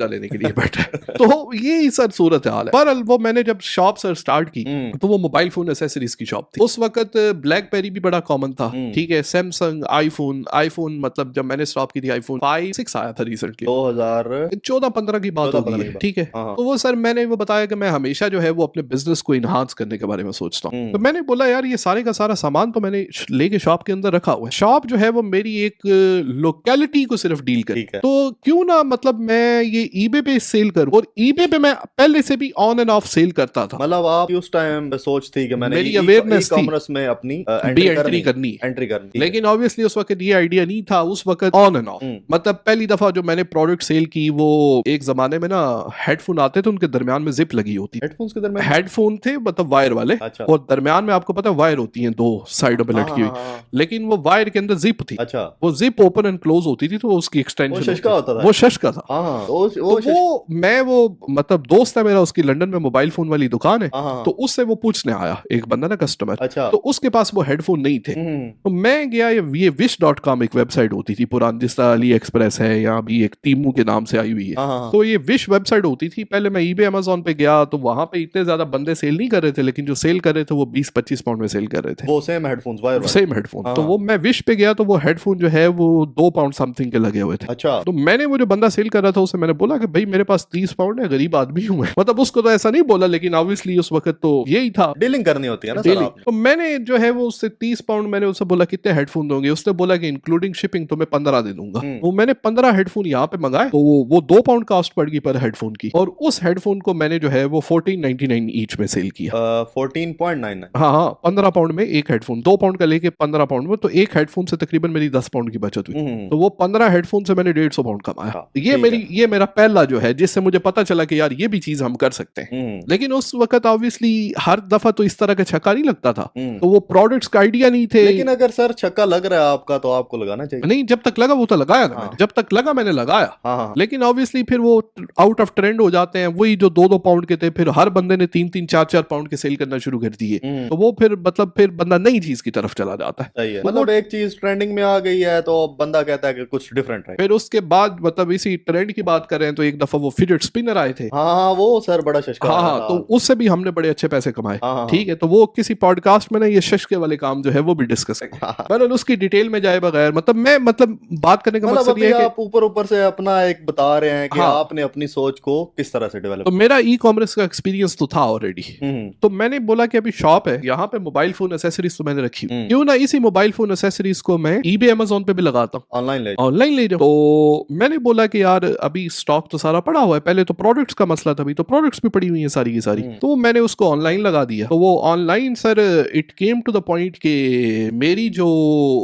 लेने के लिए बैठा है। तो ये सर सूरत हाल है। पर वो मैंने जब शॉप सर स्टार्ट की तो वो मोबाइल फोन एसेसरीज की शॉप थी। उस वक्त ब्लैकबेरी भी बड़ा कॉमन था, ठीक है, सैमसंग, आईफोन मतलब जब मैंने स्टॉप की थी आईफोन 5, 6 आया था रिसेंटली, 2014-15 की बात होगी, ठीक है। तो वो सर मैंने वो बताया कि मैं हमेशा जो है वो अपने बिजनेस को इनहांस करने के बारे में सोचता हूँ। तो मैंने बोला यार ये सारे का सारा सामान तो मैंने लेके शॉप के अंदर रखा हुआ है, शॉप जो है वो मेरी एक लोकेलिटी को सिर्फ डील कर, तो क्यों ना मतलब मैं ये ईबे पे सेल करूं, और ईबे पे मैं पहले से भी ऑन एंड ऑफ सेल करता था। मतलब आप उस टाइम पे सोच थी थी कि मैंने मेरी awareness थी। कॉमर्स में अपनी भी एंट्री करनी है। एंट्री करनी। लेकिन ऑब्वियसली उस वक्त ये आइडिया नहीं था, उस वक्त ऑन एंड ऑफ। मतलब पहली दफा जो मैंने प्रोडक्ट सेल की वो एक जमाने में ना हेडफोन आते थे, उनके दरमियान में जिप लगी होती थी। हेडफोन्स के दरमियान हेडफोन थे मतलब वायर वाले, अच्छा। और दरमियान में आपको पता है वायर होती हैं दो साइडों पे लटकी हुई, लेकिन वो वायर के अंदर जिप थी। अच्छा। वो जिप ओपन एंड क्लोज होती थी, तो वो उसकी एक्सटेंशन शश का होता था। वो शश का था। वो मैं वो मतलब दोस्त है मेरा, उसकी लंदन में मोबाइल फोन वाली दुकान है, तो उससे वो पूछने आया एक बंदा ना कस्टमर। अच्छा। तो उसके पास वो हेडफोन नहीं थे। तो मैं गया, ये wish.com एक वेबसाइट होती थी पुरानी, जिस तरह अली एक्सप्रेस है या अभी एक टीमू के नाम से आई हुई है। तो ये विश वेबसाइट होती थी। पहले मैं eBay Amazon पे गया तो वहां पे इतने ज्यादा बंदे सेल नहीं कर रहे थे, लेकिन जो सेल कर रहे थे वो 20-25 पाउंड में सेल कर रहे थे, वो सेम हेडफोन्स वायर वाले। Same headphone. तो वो मैं विश पे गया तो वो हेडफोन जो है वो 2 पाउंड समथिंग के लगे हुए थे। अच्छा। तो मैंने वो जो बंदा सेल कर रहा था उसे मैंने बोला कि भाई मेरे पास 30 पाउंड है, गरीब आदमी हूं मैं। मतलब उसको तो ऐसा नहीं बोला, लेकिन ऑब्वियसली उस वक्त तो यही था, डीलिंग करनी होती है ना सर आपने। तो मैंने जो है वो उससे 30 पाउंड मैंने उससे बोला कितने हेडफोन दोगे। उसने बोला कि इंक्लूडिंग शिपिंग तो मैं 15 दे दूंगा। तो मैंने 15 हेडफोन यहाँ पे मंगाए, तो वो 2 पाउंड कॉस्ट पड़ गई पर हेडफोन की, और उस हेडफोन को मैंने जो है वो 14.99 ईच में सेल किया। 14.99। हाँ 15 पाउंड में एक हेडफोन, 2 पाउंड का लेके 15 पाउंड में, तो एक हेडफोन से तकरीबन मेरी 10 पाउंड की बचत हुई। तो वो 15 हेडफोन से मैंने 150 पाउंड कमाया। ये मेरा पहला जो है जिससे मुझे पता चला कि यार ये भी चीज हम कर सकते हैं। लेकिन उस वक्त ऑब्वियसली हर दफा तो इस तरह का छक्का नहीं लगता था, तो वो प्रोडक्ट्स का आइडिया नहीं थे। लेकिन अगर सर छक्का लग रहा है आपका तो आपको लगाना चाहिए। नहीं, जब तक लगा वो तो लगाया ना मैंने, जब तक लगा मैंने लगाया। लेकिन ऑब्वियसली फिर वो आउट ऑफ ट्रेंड हो जाते हैं। वही जो 2-2 पाउंड के थे, फिर हर बंदे ने 3-3 4-4 पाउंड के सेल करना शुरू कर दिए, तो वो फिर मतलब फिर बंदा नई चीज की तरफ चला जाता है। सही है। मतलब एक चीज ट्रेंडिंग में आ गई है तो बंदा कहता है कि कुछ डिफरेंट है। फिर उसके बाद मतलब इसी ट्रेंड की बात करें तो एक दफा वो फिडेट स्पिनर आए थे। हाँ वो सर बड़ा शशका। हाँ, तो उससे भी हमने बड़े अच्छे पैसे कमाए। ठीक है, तो वो किसी पॉडकास्ट में ना ये शशके वाले काम जो है वो भी डिस्कस करेंगे, मतलब उसकी डिटेल में जाए बगैर। मतलब मैं बात करने का मकसद ये है कि आप ऊपर से अपना एक बता रहे हैं कि आपने अपनी सोच को किस तरह से डेवलप। तो मेरा ई कॉमर्स का एक्सपीरियंस तो था ऑलरेडी। तो मैंने बोला कि अभी शॉप है यहाँ पे, मोबाइल फोन एसेसरीज तो मैंने रखी, क्यों ना इसी मोबाइल फोन एसेसरीज को मैं eBay Amazon पे भी लगाता हूँ, ऑनलाइन ले जाऊँ। तो मैंने बोला कि यार अभी स्टॉक तो सारा पड़ा हुआ है, पहले तो प्रोडक्ट्स का मसला था, अभी तो प्रोडक्ट्स भी पड़ी हुई है सारी की सारी। तो मैंने उसको ऑनलाइन लगा दिया। तो वो online sir it came to the point कि मेरी जो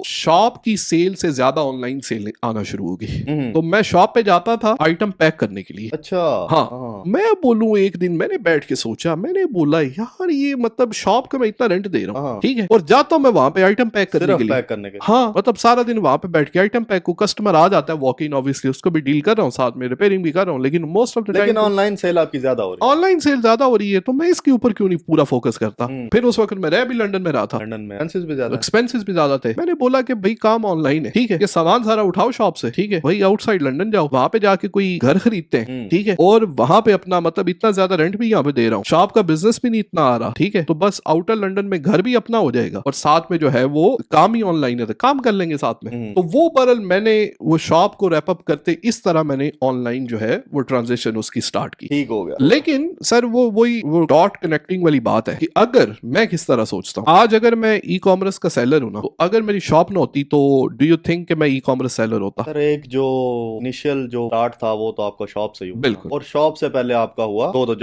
शॉप की सेल से ज्यादा ऑनलाइन सेल आना शुरू हो गई। तो मैं शॉप पे जाता था आइटम पैक करने के लिए। अच्छा। हाँ, मैं बोलूं एक दिन मैंने बैठ के सोचा, मैंने बोला यार ये मतलब शॉप का मैं इतना रेंट दे रहा हूँ, ठीक है, और जाता हूँ मैं वहां पे आइटम पैक करने के लिए। हाँ, मतलब सारा दिन वहां पे बैठ के आइटम पैक को, कस्टमर आ जाता है वॉक इन, ऑब्वियसली उसको भी डील कर रहा हूँ, साथ में रिपेयरिंग भी कर रहा हूँ, लेकिन most of the time online sale आपकी ज्यादा हो रही है। ऑनलाइन सेल ज्यादा हो रही है, तो मैं इसके ऊपर क्यों नहीं पूरा फोकस करता। फिर उस वक्त मैं रह भी लंदन में रहा था, लंदन में एक्सपेंसेस भी ज्यादा थे। मैंने बोला कि भाई काम ऑनलाइन है, ठीक है, ये सामान सारा उठाओ शॉप से, ठीक है, भाई आउटसाइड लंदन जाओ, वहां पे जाके कोई घर खरीदते हैं, ठीक है, और वहां पे अपना मतलब इतना ज्यादा रेंट भी यहाँ पे दे रहा हूँ, शॉप का बिजनेस भी नहीं इतना आ रहा, ठीक है, तो बस आउटर लंदन में घर भी अपना हो जाएगा और साथ में जो है वो काम ही ऑनलाइन है, तो काम कर लेंगे साथ में। तो वो बरल मैंने वो शॉप को रैप अप करते इस तरह मैंने ऑनलाइन जो है वो ट्रांजेक्शन उसकी स्टार्ट की, ठीक हो गया। लेकिन सर वो डॉट कनेक्टिंग वाली बात है कि अगर मैं किस तरह सोचता हूँ, आज अगर मैं ई कॉमर्स का सेलर हूं ना, तो अगर मेरी शॉप ना होती तो डू यू थिंक कि मैं ई कॉमर्स सेलर होता? सर एक जो इनिशियल जो स्टार्ट था वो तो आपका शॉप से ही हुआ, बिल्कुल, और शॉप से पहले आपका हुआ दो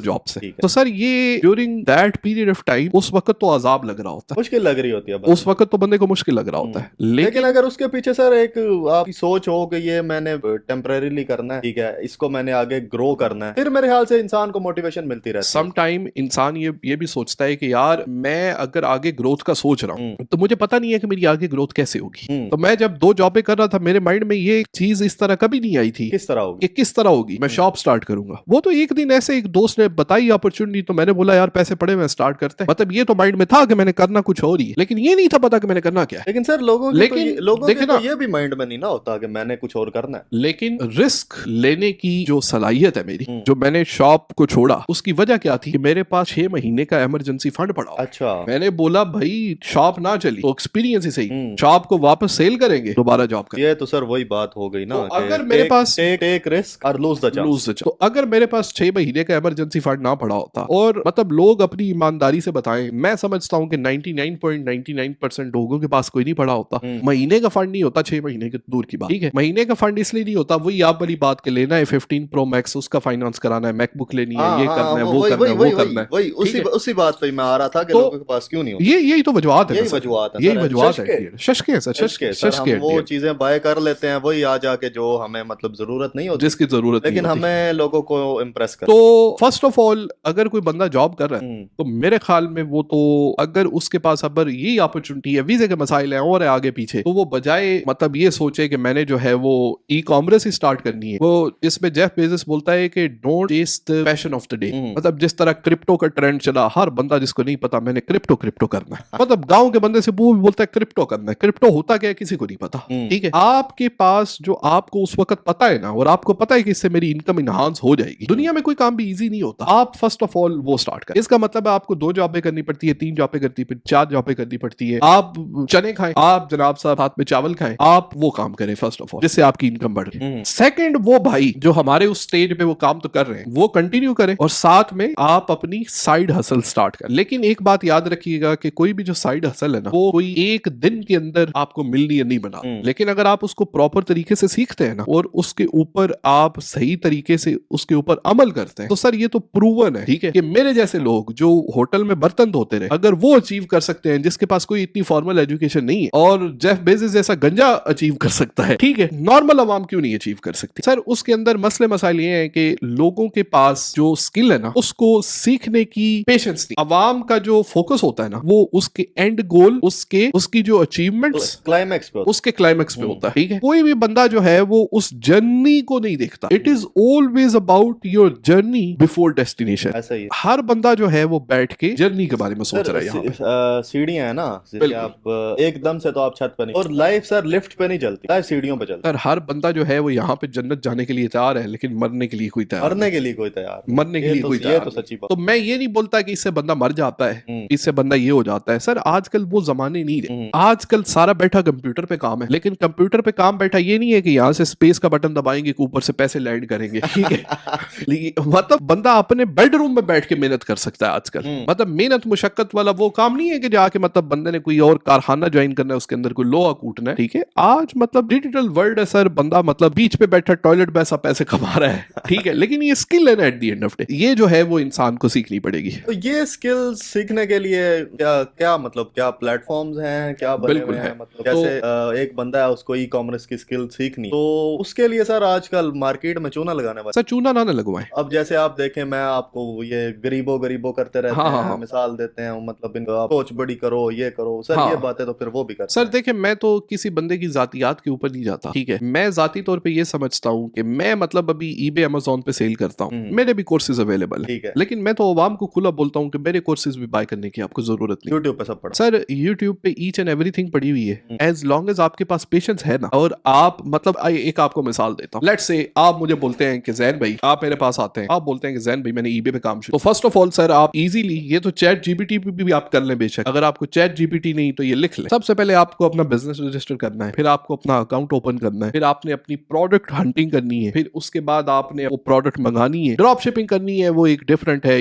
जॉब से। तो सर ये during that period of time उस वक्त तो अजाब लग रहा होता है, मुश्किल लग रही होती है, उस वक्त तो बंदे को मुश्किल लग रहा होता है। लेकिन अगर उसके पीछे सर एक आपकी सोच हो कि ये मैंने टेम्परेरीली करना है, ठीक है, इसको मैंने आगे ग्रो करना है, फिर मेरे ख्याल से इंसान को मोटिवेशन मिलती रहती है। सम टाइम इंसान ये भी सोचता है कि यार मैं अगर आगे ग्रोथ का सोच रहा हूँ तो मुझे पता नहीं है कि मेरी आगे ग्रोथ कैसे होगी। तो मैं जब 2 जॉबें कर रहा था, मेरे माइंड में ये चीज इस तरह कभी नहीं आई थी किस तरह होगी, किस तरह होगी मैं शॉप स्टार्ट करूंगा। वो तो एक दिन ऐसे एक दोस्त ने बताई अपॉर्चुनिटी, तो मैंने बोला यार पैसे पड़े मैं स्टार्ट करते हैं। मतलब ये तो माइंड में था कि मैंने करना कुछ और ही, लेकिन ये नहीं था पता कि मैंने करना क्या है। लेकिन सर लोगों के तो ये भी माइंड में नहीं ना होता कि मैंने कुछ और करना है। लेकिन रिस्क लेने की जो सलाहियत है मेरी, जो मैंने शॉप को छोड़ा उसकी वजह क्या थी कि मेरे पास 6 महीने का इमरजेंसी फंड पड़ा। अच्छा। मैंने बोला भाई शॉप ना चली तो एक्सपीरियंस ही सही, शॉप को वापस सेल करेंगे, दोबारा जॉब करेंगे। ये तो सर वही बात हो गई ना, तो अगर मेरे पास टेक रिस्क और लूज द चांस, तो अगर मेरे पास 6 महीने का इमरजेंसी फंड ना पड़ा होता, और मतलब लोग अपनी ईमानदारी से बताएं, मैं समझता हूं कि 99.99% लोगों के पास कोई नहीं पड़ा होता। महीने का फंड नहीं होता, 6 महीने के दूर की बात, ठीक है, महीने का फंड इसलिए नहीं होता, वही आप वाली बात के लेना है 15 Pro Max उसका फाइनेंस कराना है, मैकबुक लेनी है, ये करना है, वो करना है, वो करना है, वही उसी बात पे मैं आ रहा था कि तो लोगों के पास क्यों नहीं होता। यही तो वजूहत है, यही वजूहत है, यही सर, वजूहत शश है। के। शश के सर, शश के, सर, शश हम के वो चीजें बाय कर लेते हैं, वही आ जाके जो हमें मतलब जरूरत नहीं होती, जिसकी जरूरत नहीं लेकिन होती। हमें लोगों को इम्प्रेस कर। तो फर्स्ट ऑफ ऑल अगर कोई बंदा जॉब कर रहा है हम्म, तो मेरे ख्याल में वो तो अगर उसके पास अगर यही अपॉर्चुनिटी है, वीजे के मसाइल हैं और है आगे पीछे, तो वो बजाय मतलब ये सोचे कि मैंने जो है वो ई कॉमर्स ही स्टार्ट करनी है, वो इसमें जेफ बेजोस बोलता है कि don't chase the passion of the day. मतलब जिस तरह क्रिप्टो का ट्रेंड चला, हर बंदा जिसको नहीं पता मैंने क्रिप्टो क्रिप्टो करना है, मतलब गांव के बंदे से वो भी बोलता है क्रिप्टो करना है। क्रिप्टो होता क्या है किसी को नहीं पता, ठीक है। आपके पास जो आपको उस वक्त पता है ना, और आपको पता है कि इससे मेरी इनकम इनहांस हो जाएगी। दुनिया में कोई काम भी इजी नहीं होता। आप फर्स्ट ऑफ ऑल वो स्टार्ट करें। इसका मतलब है आपको 2 जॉबें करनी पड़ती है, 3 जॉबें करती है, 4 जॉबें करनी पड़ती है। आप चने खाएं, आप जनाब साहब साथ में चावल खाएं, आप वो काम करें फर्स्ट ऑफ ऑल, जिससे आपकी इनकम बढ़े। सेकंड, वो भाई जो हमारे उस स्टेज पे वो काम तो कर रहे हैं वो कंटिन्यू करें, और साथ में आप अपनी साइड हसल स्टार्ट करें। लेकिन एक बात याद रखिएगा कि कोई भी जो साइड हसल है ना, वो कोई एक दिन के अंदर आपको मिलनी है नहीं बना। लेकिन अगर आप उसको प्रॉपर तरीके से सीखते हैं ना, और उसके ऊपर आप सही तरीके से उसके ऊपर अमल करते हैं, तो सर ये तो प्रूवन है, ठीक है, कि मेरे जैसे लोग जो होटल में बर्तन धोते रहे, अगर वो अचीव कर सकते हैं, जिसके पास कोई इतनी फॉर्मल एजुकेशन नहीं है, और जेफ बेजोस जैसा गंजा अचीव कर सकता है, ठीक है, नॉर्मल अवाम क्यों नहीं अचीव कर सकती? सर उसके अंदर मसले मसाइल ये हैं कि लोगों के पास जो स्किल है ना, उसको सीखने की पेशेंस नहीं। अवाम का जो फोकस होता है ना, वो उसके एंड गोल, उसकी जो अचीवमेंट्स, क्लाइमैक्स पे, उसके क्लाइमैक्स पे होता है, ठीक है। कोई भी बंदा जो है वो उस जर्नी को नहीं देखता। It is always about your journey before destination. ऐसा ही है। हर बंदा जो है वो बैठ के जर्नी के बारे में सोच रहा है। यहाँ पे सीढ़ियां है ना, जैसे आप एकदम से तो आप छत पे नहीं, और लाइफ सर लिफ्ट पे नहीं चलती, लाइफ सीढ़ियों पे चलती। सर हर बंदा जो है वो यहाँ पे जन्नत जाने के लिए तैयार है, लेकिन मरने के लिए कोई तैयार नहीं। मरने के लिए कोई तैयार नहीं। मरने के लिए कोई तैयार ये तो नहीं। सच्ची बात। तो मैं ये नहीं बोलता कि इससे बंदा मर जाता है, इससे बंदा ये हो जाता है। सर आजकल वो जमाने नहीं रहे। आजकल सारा बैठा कंप्यूटर पे काम है, लेकिन कंप्यूटर पे काम बैठा ये नहीं है कि यहाँ से स्पेस का बटन दबाएंगे कि ऊपर से पैसे लैंड करेंगे, ठीक है। मतलब बंदा अपने बेडरूम में बैठ के मेहनत कर सकता है आजकल। मतलब मेहनत मुशक्कत वाला वो काम नहीं है कि जाके मतलब बंदे ने कोई और कारखाना ज्वाइन करना है, उसके अंदर कोई लोहा कूटना है, ठीक है। आज मतलब डिजिटल वर्ल्ड है सर, बंदा मतलब बीच पे बैठा टॉयलेट में ऐसा पैसे कमा रहा है, ठीक है। लेकिन ये स्किल है ना, eight the end of day ये जो है वो इंसान को सीखनी पड़ेगी। तो ये स्किल सीखने के लिए क्या मतलब क्या प्लेटफॉर्म्स हैं, क्या बने हुए हैं? मतलब जैसे एक बंदा है उसको ई कॉमर्स की स्किल सीखनी, तो उसके लिए सर आजकल मार्केट में चूना लगाने वाले। सर चूना ना लगवाएं। अब जैसे आप देखें, मैं आपको ये गरीबों करते रहते हैं, मिसाल देते हैं, मतलब इनको सोच बड़ी करो, ये करो सर, ये बातें तो फिर वो भी करते सर देखें, मैं तो किसी बंदे की जातियात के ऊपर नहीं जाता, ठीक है। मैं जाती तौर पे ये समझता हूँ कि मैं मतलब अभी ईबे अमेज़न पे सेल करता हूँ, मेरे भी कोर्सेज अवेलेबल है, लेकिन मैं तो अवाम को खुला बोलता हूँ कि मेरे कोर्सेज भी बाय करने की आपको जरूरत नहीं। यूट्यूब पे सब पड़ा, सर यूट्यूब पे ईच एंड एवरीथिंग पड़ी हुई है, एज लॉन्ग एज आपके पास पेशेंस है ना। और आप मतलब एक आपको मिसाल देता हूँ, लेट्स से आप मुझे बोलते हैं कि जैन भाई, आप मेरे पास आते हैं, आप बोलते हैं कि जैन भाई मैंने ईबे पे काम शुरू। तो फर्स्ट ऑफ ऑल सर आप इजीली ये तो चैट जीपीटी पे भी आप कर लें बेशक, अगर आपको चैट जीपीटी नहीं तो ये लिख लें। सबसे पहले आपको अपना बिजनेस रजिस्टर करना है, फिर आपको अपना अकाउंट ओपन करना है, फिर आपने अपनी प्रोडक्ट हंटिंग करनी है, फिर उसके बाद आपने वो प्रोडक्ट मंगानी है, ड्रॉप शिपिंग करनी है, वो एक डिफरेंट है।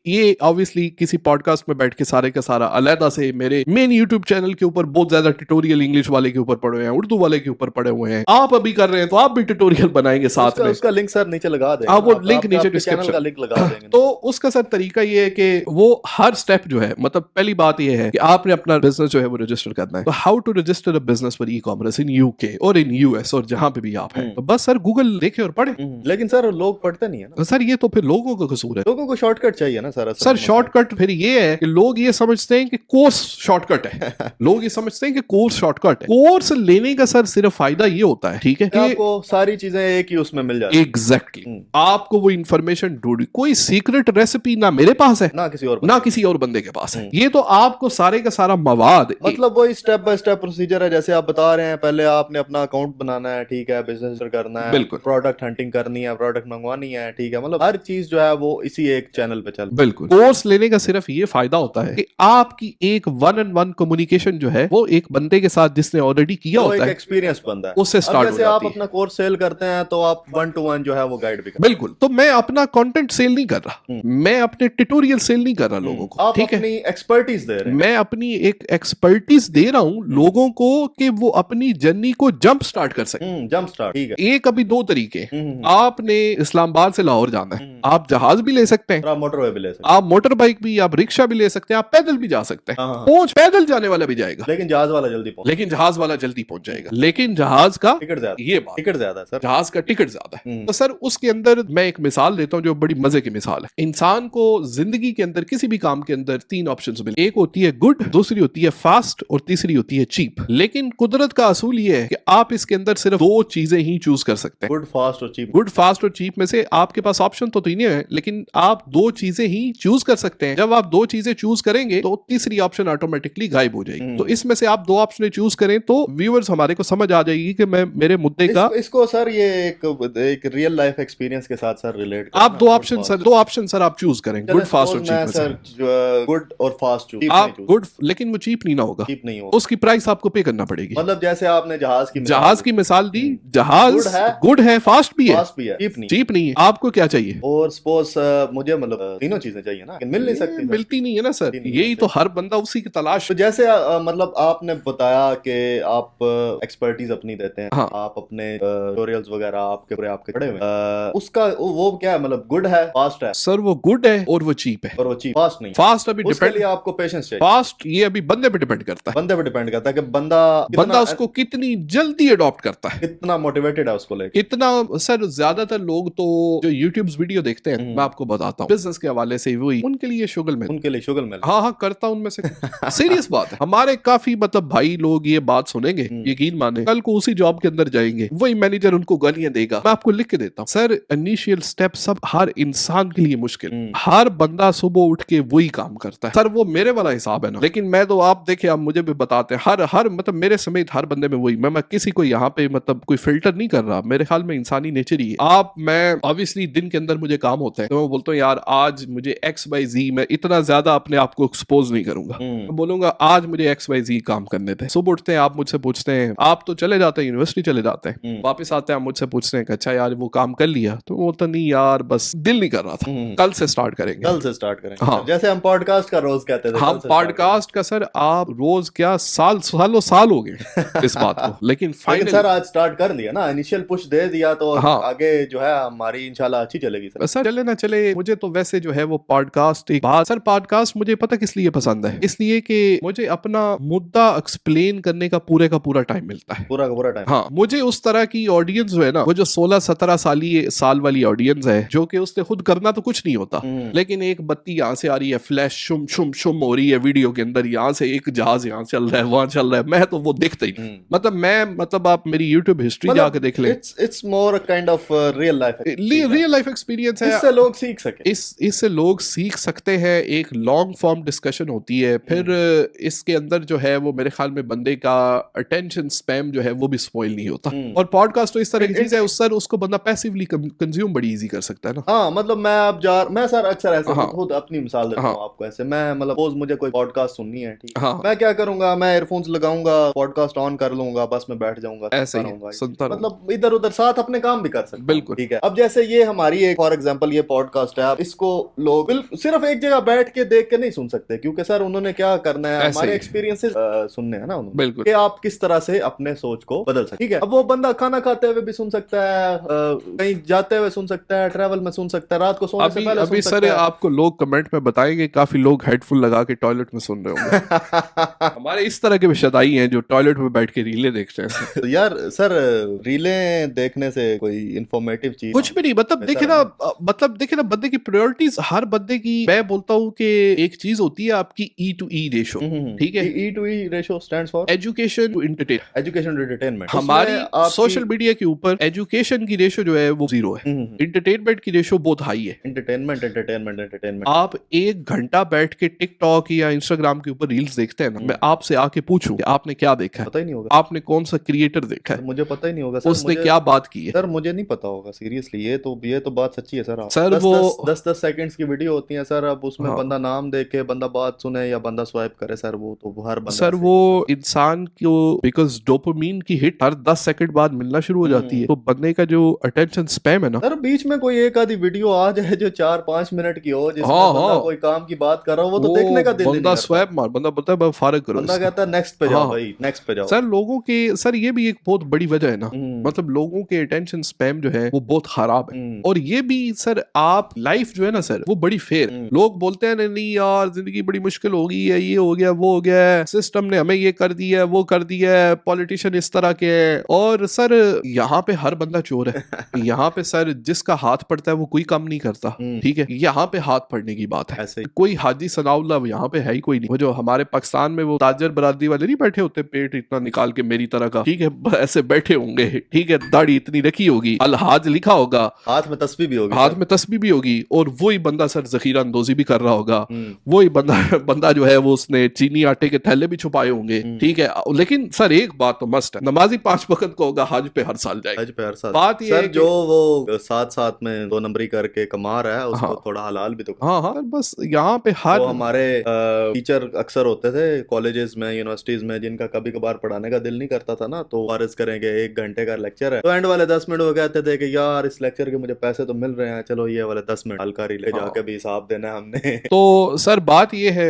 ये ऑब्वियसली किसी पॉडकास्ट में बैठ के सारे का सारा अलहदा से मेरे मेन यूट्यूब चैनल के ऊपर बहुत ज्यादा ट्यूटोरियल इंग्लिश वाले के ऊपर पड़े हुए हैं, उर्दू वाले के ऊपर पड़े हुए हैं। आप अभी कर रहे हैं तो आप भी ट्यूटोरियल बनाएंगे साथ में, उसका लिंक सर नीचे लगा देंगे, आप वो लिंक नीचे डिस्क्रिप्शन का लिंक लगा देंगे। तो उसका सर तरीका ये है कि वो हर स्टेप जो है, मतलब पहली बात ये है कि आपने अपना बिजनेस जो है वो रजिस्टर करना है। तो how to register a business for e commerce in UK और इन यूएस और जहां पे भी आप हैं, तो बस सर गूगल देखे और पढ़े। लेकिन सर लोग पढ़ते नहीं है ना सर, ये तो फिर लोगों का कसूर है। लोगों को शॉर्टकट चाहिए ना सर शॉर्टकट फिर ये है कि लोग ये समझते हैं कि कोर्स शॉर्टकट है। लोग ये समझते हैं कि कोर्स शॉर्टकट है। कोर्स लेने का सर सिर्फ फायदा ये होता है, ठीक है, कि आपको सारी चीजें एक ही उसमें मिल जाती है। एग्जैक्टली आपको वो इंफॉर्मेशन ढूंढी, कोई सीक्रेट रेसिपी ना मेरे पास है ना किसी और बंदे के पास है। ये तो आपको सारे का सारा मवाद, मतलब वही स्टेप बाय स्टेप प्रोसीजर है जैसे आप बता रहे हैं। पहले आपने अपना अकाउंट बनाना है, ठीक है, बिजनेस करना है, बिल्कुल, प्रोडक्ट हंटिंग करनी है, प्रोडक्ट मंगवानी है, ठीक है, मतलब हर चीज जो है वो इसी एक चैनल पे चल। बिल्कुल। कोर्स लेने का सिर्फ ये फायदा होता है कि आपकी एक 1-on-1 कम्युनिकेशन जो है वो एक बंदे के साथ जिसने ऑलरेडी किया होता है, एक्सपीरियंस बनता है, उससे स्टार्ट हो जाती है। जैसे आप अपना कोर्स सेल करते हैं तो आप 1-to-1 जो है वो गाइड भी करते हैं। बिल्कुल। तो मैं अपना कंटेंट सेल नहीं कर रहा, मैं अपने ट्यूटोरियल सेल नहीं कर रहा लोगों को, आप ठीक है, अपनी एक्सपर्टीज दे रहे हैं। मैं अपनी एक एक्सपर्टीज दे रहा हूं लोगों को कि वो अपनी जर्नी को जंप स्टार्ट कर सके। जंप स्टार्ट, ठीक है। एक अभी 2 तरीके, आपने इस्लामाबाद से लाहौर जाना है, आप जहाज भी ले सकते हैं, आप मोटरवे भी ले सकते आप मोटर बाइक भी, आप रिक्शा भी ले सकते हैं, आप पैदल भी जा सकते हैं। हाँ। पहुंच पैदल जाने वाला भी जाएगा, लेकिन जहाज वाला जल्दी पहुंच, लेकिन जहाज वाला जल्दी पहुंच जाएगा। लेकिन जहाज का टिकट ज्यादा, ये बात, टिकट ज्यादा है सर, जहाज का टिकट ज्यादा है। हम्म। तो सर उसके अंदर मैं एक मिसाल देता हूं जो बड़ी मजे की मिसाल है। इंसान को जिंदगी के अंदर किसी भी काम के अंदर तीन ऑप्शंस मिलते हैं, एक होती है गुड, दूसरी होती है फास्ट और तीसरी होती है चीप। लेकिन कुदरत का असूल ये है कि आप इसके अंदर सिर्फ दो चीजें ही चूज कर सकते हैं, गुड, फास्ट और चीप। गुड, फास्ट और चीप में से आपके पास ऑप्शन तो तीन है, लेकिन आप दो चीजें ही चूज कर सकते हैं। जब आप दो चीजें चूज करेंगे तो तीसरी ऑप्शन ऑटोमेटिकली गायब हो जाएगी। तो इसमें से आप दो ऑप्शन चूज करें तो व्यूअर्स हमारे को समझ आ जाएगी कि मैं मेरे मुद्दे का इसको सर ये एक रियल लाइफ एक्सपीरियंस के साथ सर रिलेट आप दो ऑप्शन सर आप चूज करें, गुड, फास्ट और चीप। सर गुड और फास्ट चूज, आप गुड, लेकिन वो चीप नहीं ना होगा, चीप नहीं होगा, उसकी प्राइस आपको पे करना पड़ेगी। मतलब जैसे आपने जहाज की मिसाल दी, जहाज गुड है, फास्ट भी है, चीप नहीं है। आपको क्या चाहिए? और सपोज मुझे मतलब तीनों चीजें चाहिए ना, मिल नहीं सकती, मिलती नहीं है ना सर, यही तो हर बंदा उसी की तलाश। तो जैसे मतलब आपने बताया कि आप एक्सपर्टीज अपनी देते हैं, हाँ। आप अपने ट्यूटोरियल्स वगैरह आपके पढ़े हुए हैं, उसका वो क्या है, मतलब गुड है, फास्ट है? सर वो गुड है और वो चीप है, और वो चीप, फास्ट नहीं। फास्ट अभी उसके डिपेंड, लिए आपको पेशेंस चाहिए। फास्ट ये अभी बंदे पे डिपेंड करता है, बंदे पे डिपेंड करता है कि बंदा उसको कितनी जल्दी अडॉप्ट करता है, कितना मोटिवेटेड है उसको लेके। कितना। सर ज्यादातर लोग तो जो यूट्यूब वीडियो देखते हैं, मैं आपको बताता हूँ बिजनेस के हवाले से, वही उनके लिए शुगल में, उनके लिए शुगल में। हाँ हाँ करता हूँ उनमें से सीरियस बात है। हमारे काफी मतलब भाई लोग ये बात सुनेंगे, यकीन माने कल को उसी जॉब के अंदर जाएंगे, वही मैनेजर उनको गालियां देगा। मैं आपको लिख के देता हूँ सर, इनिशियल स्टेप सब हर इंसान के लिए मुश्किल, हर बंदा सुबह उठ के वही काम करता है सर, वो मेरे वाला हिसाब है ना। लेकिन मैं तो आप देखिए, आप मुझे भी बताते हैं, हर मतलब मेरे समेत हर बंदे में वही, मैं किसी को यहाँ पे मतलब कोई फिल्टर नहीं कर रहा, मेरे ख्याल में इंसानी नेचर ही है। मैं ऑब्वियसली दिन के अंदर मुझे काम होता है तो मैं बोलता हूँ यार आज मुझे XYZ, मैं इतना ज्यादा अपने आप को एक्सपोज नहीं करूंगा, मैं बोलूंगा आज मुझे XYZ काम करने थे। सुबह उठते हैं, आप मुझसे पूछते हैं, आप तो चले जाते हैं यूनिवर्सिटी चले जाते हैं, वापस आते हैं, आप मुझसे पूछते हैं अच्छा यार वो काम कर लिया, तो वो तो नहीं यार बस दिल नहीं कर रहा था, कल से स्टार्ट करेंगे, कल से स्टार्ट करेंगे। हाँ। जैसे हम पॉडकास्ट का रोज कहते थे, हम पॉडकास्ट का सर आप रोज क्या सालों साल हो गए इस बात को, लेकिन फाइनल सर आज स्टार्ट कर दिया ना, इनिशियल पुश दे दिया तो हाँ। आगे जो है हमारी इंशाल्लाह अच्छी चलेगी सर चले ना चले, मुझे तो वैसे जो है वो पॉडकास्ट एक बात, सर पॉडकास्ट मुझे पता किस लिए पसंद है, इसलिए कि मुझे अपना मुद्दा एक्सप्लेन करने का पूरा टाइम मिलता है, पूरा का पूरा टाइम। हाँ, मुझे उस तरह की ऑडियंस जो है ना, वो जो 16-17 साल वाली ऑडियंस है, जो कि उसने खुद करना तो कुछ नहीं होता, लेकिन एक बत्ती यहाँ से आ रही है, फ्लैश शुम शुम शुम हो रही है वीडियो के अंदर, यहाँ से एक जहाज यहाँ चल रहा है, वहां चल रहा है, मैं तो वो देखता ही मतलब आप मेरी यूट्यूब हिस्ट्री जाके देख ले, it's more kind of real life experience है, इससे लोग सीख सके, इससे लोग सीख सकते हैं, एक लॉन्ग फॉर्म डिस्कशन होती है, फिर इसके अंदर जो है वो मेरे ख्याल में बंदे का अटेंशन स्पैम जो है वो भी स्पॉइल नहीं होता, और पॉडकास्ट तो इस तरह की चीज है उसको बंदा पैसिवली कंज्यूम बड़ी इजी कर सकता है ना। हाँ, मतलब मैं सर अक्सर ऐसे खुद अपनी मिसाल देता हूँ आपको, ऐसे मैं मतलब सपोज मुझे कोई पॉडकास्ट सुननी है, ठीक है, मैं क्या करूंगा, मैं एयरफोन्स लगाऊंगा, पॉडकास्ट ऑन कर लूंगा, बस मैं बैठ जाऊंगा, ऐसे ही सुनता रहूंगा, मतलब इधर उधर साथ अपने काम भी कर सकते हैं, बिल्कुल ठीक है। अब जैसे ये हमारी एक फॉर एग्जांपल ये पॉडकास्ट है, इसको लोग सिर्फ एक जगह बैठ के देख के नहीं सुन सकते, क्योंकि सर उन्होंने क्या करना है, हमारे एक्सपीरियंसेस सुनने हैं ना उन्होंने, बिल्कुल, कि आप किस तरह से अपने सोच को बदल सकते, ठीक है। अब वो बंदा खाना खाते हुए भी सुन सकता है, कहीं जाते हुए सुन सकता है, ट्रैवल में सुन सकता है, रात को सोने से पहले अभी सुन सर सकता है। आपको लोग कमेंट में बताएंगे, काफी लोग हेडफोन लगा के टॉयलेट में सुन रहे होंगे हमारे इस तरह के भी शदाई हैं जो टॉयलेट में बैठ के रीलें देखते हैं तो यार सर रीलें देखने से कोई इंफॉर्मेटिव चीज कुछ भी नहीं, मतलब देखिए ना बंदे की प्रायोरिटीज, हर बंदे की, मैं बोलता हूँ कि एक चीज होती है आपकी E/E रेशो, ठीक है, E/E ratio stands for education to entertainment. हमारी सोशल मीडिया के ऊपर एजुकेशन की रेशो जो है वो 0 है, एंटरटेनमेंट की रेशो बहुत हाई है। एंटरटेनमेंट आप 1 घंटा बैठ के टिकटॉक या इंस्टाग्राम के ऊपर रील्स देखते हैं ना, मैं आपसे आके पूछूं कि आपने क्या देखा है, पता ही नहीं होगा, आपने कौन सा क्रिएटर देखा है, मुझे पता ही नहीं होगा सर, उसने क्या बात की है, सर मुझे नहीं पता होगा सीरियसली, ये तो बात सच्ची है सर। सर वो 10 सेकंड्स की वीडियो होती है सर, अब उसमें बंदा नाम देखे, बंदा बात सुने या बंदा स्वाइप करे, सर वो तो हर बंदा, सर वो इंसान को बिकॉज डोपामिन की हिट हर 10 सेकंड बाद मिलना शुरू हो जाती है, तो बंदे का जो अटेंशन स्पैम है ना, सर बीच में कोई एक आधी वीडियो आ जाए जो 4-5 मिनट की हो, जिसमें बंदा कोई काम की बात कर रहा हो, वो तो देखने का दिल नहीं करता, बंदा स्वैप मार, बंदा बोलता है फारग करो, बंदा कहता है नेक्स्ट पे जाओ भाई, नेक्स्ट पे जाओ। सर लोगों के, सर ये भी एक बहुत बड़ी वजह है ना, मतलब लोगों के अटेंशन स्पैम जो है वो बहुत खराब है, और ये भी सर आप लाइफ जो है ना सर वो बड़ी फेयर, लोग बोलते हैं नहीं यार जिंदगी बड़ी मुश्किल हो गई है, ये हो गया वो हो गया है, सिस्टम ने हमें ये कर दिया है वो कर दिया है, पॉलिटिशियन इस तरह के है। और सर यहाँ पे हर बंदा चोर है। यहाँ पे सर जिसका हाथ पड़ता है वो कोई काम नहीं करता, ठीक है। यहाँ पे हाथ पड़ने की बात है। ऐसे ही। कोई हाजी सनाउल्लाह यहाँ पे है ही कोई नहीं। वो जो हमारे पाकिस्तान में वो ताजर बरादरी वाले नहीं बैठे होते पेट इतना निकाल के मेरी तरह का, ठीक है, ऐसे बैठे होंगे, ठीक है, दाढ़ी इतनी रखी होगी, अलहाज लिखा होगा, हाथ में तस्बीह भी होगी, हाथ में तस्बीह भी होगी, और वही बंदा सर जखीरा अंदोजी भी कर रहा होगा। वही बंदा जो है वो उसने चीनी आटे के थैले भी छुपाए होंगे, ठीक है। लेकिन सर एक बात तो मस्ट है, नमाजी 5 वक्त को होगा हज पे हर साल जाएगा। हज पे हर साल। बात ये सर जो वो साथ में 2 नंबरी करके कमा रहा है उसको थोड़ा हलाल भी तो। हाँ, बस यहाँ पे हर वो हमारे टीचर अक्सर होते थे कॉलेजेस में यूनिवर्सिटीज में जिनका कभी कभार पढ़ाने का दिल नहीं करता था ना, तो वारिस करेंगे 1 घंटे का लेक्चर है तो एंड वाले 10 मिनट वो कहते थे कि यार इस लेक्चर के मुझे पैसे तो मिल रहे हैं, चलो ये वाले 10 मिनट हल्कारी ले जाके भी हिसाब देना है हमने। तो सर बात ये है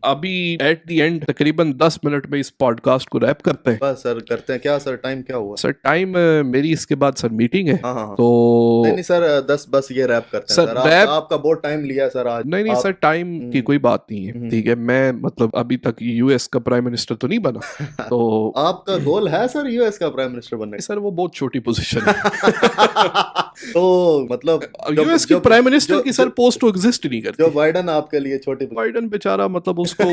अभी एट द एंड तकरीबन 10 मिनट में इस पॉडकास्ट को रैप करते हैं। बस सर करते हैं। क्या सर टाइम क्या हुआ? सर टाइम मेरी इसके बाद सर मीटिंग है। हाँ। तो नहीं सर 10 बस ये रैप करते हैं सर। आपका बहुत टाइम लिया सर आज। नहीं सर टाइम की कोई बात नहीं है, ठीक है। मैं मतलब अभी तक यूएस का प्राइम मिनिस्टर तो नहीं बना। तो आपका गोल है सर यूएस का प्राइम मिनिस्टर बनने? सर वो बहुत छोटी पोजीशन है। तो मतलब यूएस के प्राइम मिनिस्टर की सर पोस्ट तो एग्जिस्ट नहीं करती। जो बाइडन आपके लिए छोटी, बाइडन बेचारा मतलब उसको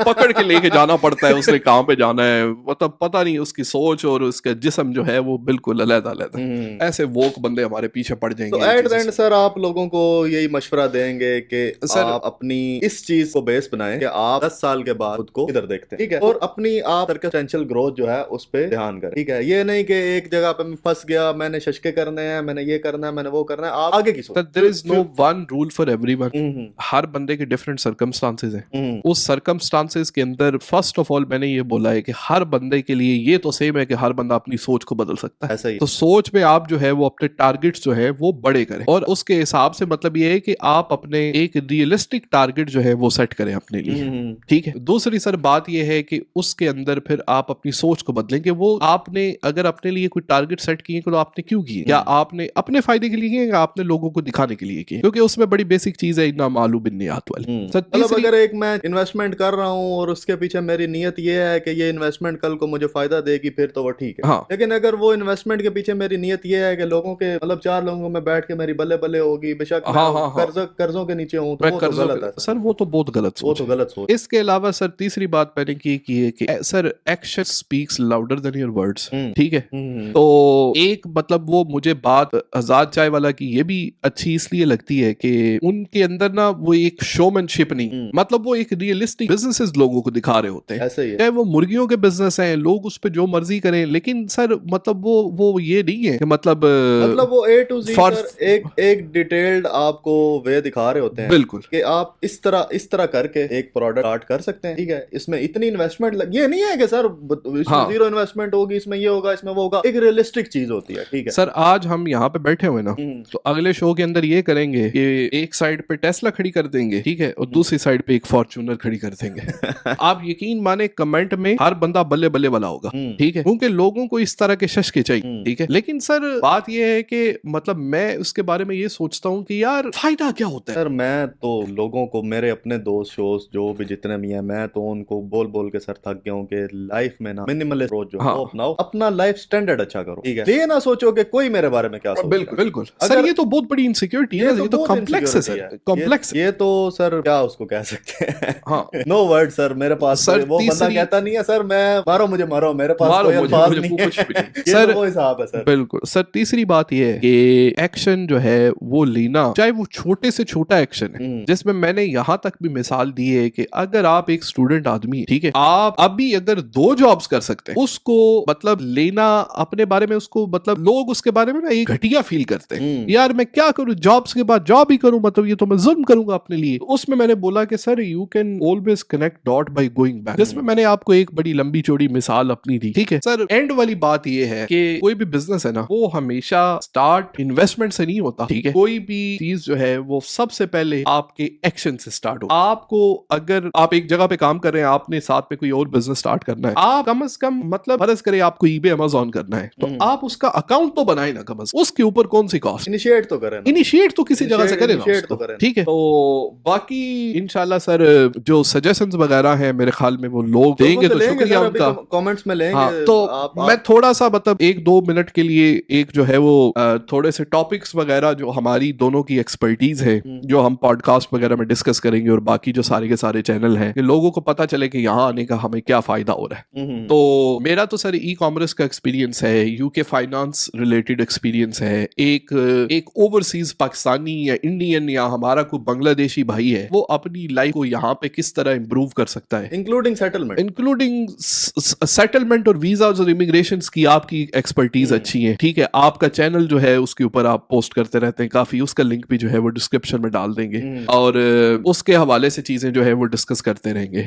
पकड़ के लेके जाना पड़ता है, उसने कहाँ पे जाना है मतलब पता नहीं, उसकी सोच और उसका जिस्म जो है वो बिल्कुल अलग-अलग। ऐसे वोक बंदे हमारे पीछे पड़ जाएंगे। तो एट द एंड सर आप लोगों को यही मशवरा देंगे कि आप अपनी इस चीज को बेस बनाएं कि आप 10 साल के बाद खुद को इधर देखते हैं, ठीक है, और अपनी आप सर्कमस्टेंशियल ग्रोथ जो है उस पे ध्यान करें, ठीक है। ये नहीं कि एक जगह पे मैं फंस गया, मैंने शशके करने हैं, मैंने ये करना है, मैंने वो करना है। आप आगे की सोच। There is no one rule for everyone. हर बंदे के डिफरेंट सर्कमस्टांसेस हैं। उस सर्कमस्टांसेस के अंदर फर्स्ट ऑफ ऑल मैंने ये बोला है कि हर बंदे के लिए ये तो सेम है कि हर बंदा अपनी सोच को बदल सकता है। ऐसा ही। तो सोच में आप जो है वो अपने टारगेट्स जो है वो बड़े करें, और उसके हिसाब से मतलब ये है कि आप अपने एक रियलिस्टिक टारगेट जो है वो सेट करें अपने लिए, ठीक है। दूसरी सर बात ये है कि उसके अंदर फिर आप अपनी सोच को बदलें कि वो आपने अगर अपने लिए कोई टारगेट सेट किए तो आपने क्यों किए, क्या आपने अपने फायदे के लिए किए या आपने लोगों को दिखाने के लिए किए, क्योंकि उसमें बड़ी बेसिक चीज है इतना मालू बिन्नियात वाली। मतलब अगर एक मैं इन्वेस्टमेंट कर रहा हूँ और उसके पीछे मेरी नियत ये है कि ये इन्वेस्टमेंट कल को मुझे फायदा देगी, फिर तो वो ठीक है। हाँ। लेकिन अगर वो इन्वेस्टमेंट के पीछे मेरी नियत ये है कि लोगों के मतलब 4 लोगों में बैठ के मेरी बल्ले बल्ले होगी, बेशक कर्जों के नीचे हूँ, तो वो तो गलत है सर। वो तो बहुत गलत सोच, वो तो गलत सोच। इसके अलावा सर तीसरी बात मैंने की है कि sir action speaks louder than your words, ठीक है। तो एक मतलब वो मुझे बात आजाद चाय वाला की ये भी अच्छी इसलिए लगती है कि उनके अंदर ना वो एक शोमैनशिप नहीं, मतलब वो एक रियलिस्टिक बिजनेसेस लोगों को दिखा रहे होते हैं। ऐसे ही है। चाहे वो मुर्गियों के बिजनेस हैं, लोग उस पे जो मर्जी करें, लेकिन सर मतलब वो ये नहीं है कि मतलब वो A to Z सर एक डिटेल्ड आपको वे दिखा रहे होते हैं, बिल्कुल, कि आप इस तरह करके एक प्रोडक्ट स्टार्ट कर सकते हैं, ठीक है। इसमें इतनी इन्वेस्टमेंट ये नहीं है कि सर इसमें 0 इन्वेस्टमेंट होगी, इसमें ये होगा, इसमें वो होगा। एक रियलिस्टिक चीज होती है, ठीक है। सर आज हम यहाँ पे बैठे हुए ना, तो अगले शो के अंदर ये करेंगे कि एक साइड पे टेस्ला खड़ी कर देंगे, ठीक है, और दूसरी साइड पे एक फॉर्च्यूनर खड़ी कर देंगे। आप यकीन माने कमेंट में हर बंदा बल्ले बल्ले वाला होगा, ठीक है, क्योंकि लोगों को इस तरह के शशके चाहिए, ठीक है। लेकिन सर बात ये है कि मतलब मैं उसके बारे में ये सोचता हूँ कि यार फायदा क्या होता है। सर मैं तो लोगों को, मेरे अपने दोस्त शोज जो भी जितने भी हैं, मैं तो उनको बोल बोल के सर थक गया हूँ कि लाइफ में ना मिनिमलिस्ट अप्रोच जो वो अपनाओ, अपना लाइफ स्टैंडर्ड अच्छा करो, ठीक है। ये ना सोचो कि कोई मेरे बारे में क्या सोचेगा। बिल्कुल सर, ये तो बहुत बड़ी इनसिक्योरिटी है, ये तो कॉम्प्लेक्स है सर, कॉम्प्लेक्स। ये तो सर क्या उसको कह सकते हैं, हाँ, नो वर्ड सर मेरे पास। सर वो बंदा कहता नहीं है सर मैं मारो मुझे मारो, मेरे पास कोई अल्फाज नहीं है। सर वो हिसाब है सर। बिल्कुल सर। तीसरी बात ये है कि एक्शन जो है वो लेना, चाहे वो छोटे से छोटा एक्शन है, जिसमें मैंने यहाँ तक भी मिसाल दी है कि अगर आप एक स्टूडेंट आदमी, ठीक है, आप अभी अगर 2 जॉब्स कर सकते हैं, उसको मतलब लेना अपने बारे में, उसको मतलब लोग उसके बारे में ना एक घटिया फील करते हैं, यार मैं क्या करूं, जॉब्स के बाद जॉब ही करूं, मतलब ये तो मैं जुल्म करूंगा अपने लिए। उसमें मैंने बोला कि sir you can always connect dot by going back, जिसमें मैंने आपको एक बड़ी लंबी चौड़ी मिसाल अपनी दी, ठीक है सर। एंड वाली बात ये है कि कोई भी बिजनेस है ना, वो हमेशा स्टार्ट इन्वेस्टमेंट से नहीं होता, ठीक है। कोई भी चीज जो है वो सबसे पहले आपके एक्शन से स्टार्ट हो। आपको अगर आप एक जगह पे काम कर रहे हैं, आपने साथ में कोई और बिजनेस स्टार्ट करना है, आप कम से कम मतलब फर्ज करें आपको ईबे अमेज़न करना है, तो आप उसका अकाउंट तो बनाए ना, कम से उसके ऊपर कौन सी कॉस्ट, इनिशिएट तो करें, इनिशिएट तो किसी जगह से करें, ठीक ठीक है। तो बाकी इंशाल्लाह सर जो सजेशंस वगैरह हैं मेरे ख्याल में वो लोग देंगे, तो शुक्रिया उनका, कमेंट्स में लेंगे। हाँ, तो मैं थोड़ा सा मतलब 1-2 मिनट के लिए एक जो है वो थोड़े से टॉपिक्स वगैरह जो हमारी दोनों की एक्सपर्टीज है जो हम पॉडकास्ट वगैरह में डिस्कस करेंगे, और बाकी जो सारे के सारे चैनल हैं कि लोगों को पता चले कि यहाँ आने का हमें क्या फायदा हो रहा है। तो मेरा तो सर ई कॉमर्स का एक्सपीरियंस है, यूके फाइनेंस रिलेटेड एक्सपीरियंस है, एक ओवरसीज पाकिस्तानी या इंडियन या हमारा कोई बांग्लादेशी भाई है वो अपनी लाइफ को यहाँ पे किस तरह इंप्रूव कर सकता है, इंक्लूडिंग सेटलमेंट और वीजाज और इमिग्रेशन की आपकी एक्सपर्टीज अच्छी है, ठीक है। आपका चैनल जो है उसके ऊपर आप पोस्ट करते रहते हैं काफी, उसका लिंक भी जो है वो डिस्क्रिप्शन में डाल देंगे, और उसके हवाले से चीजें जो है वो डिस्कस करते रहेंगे।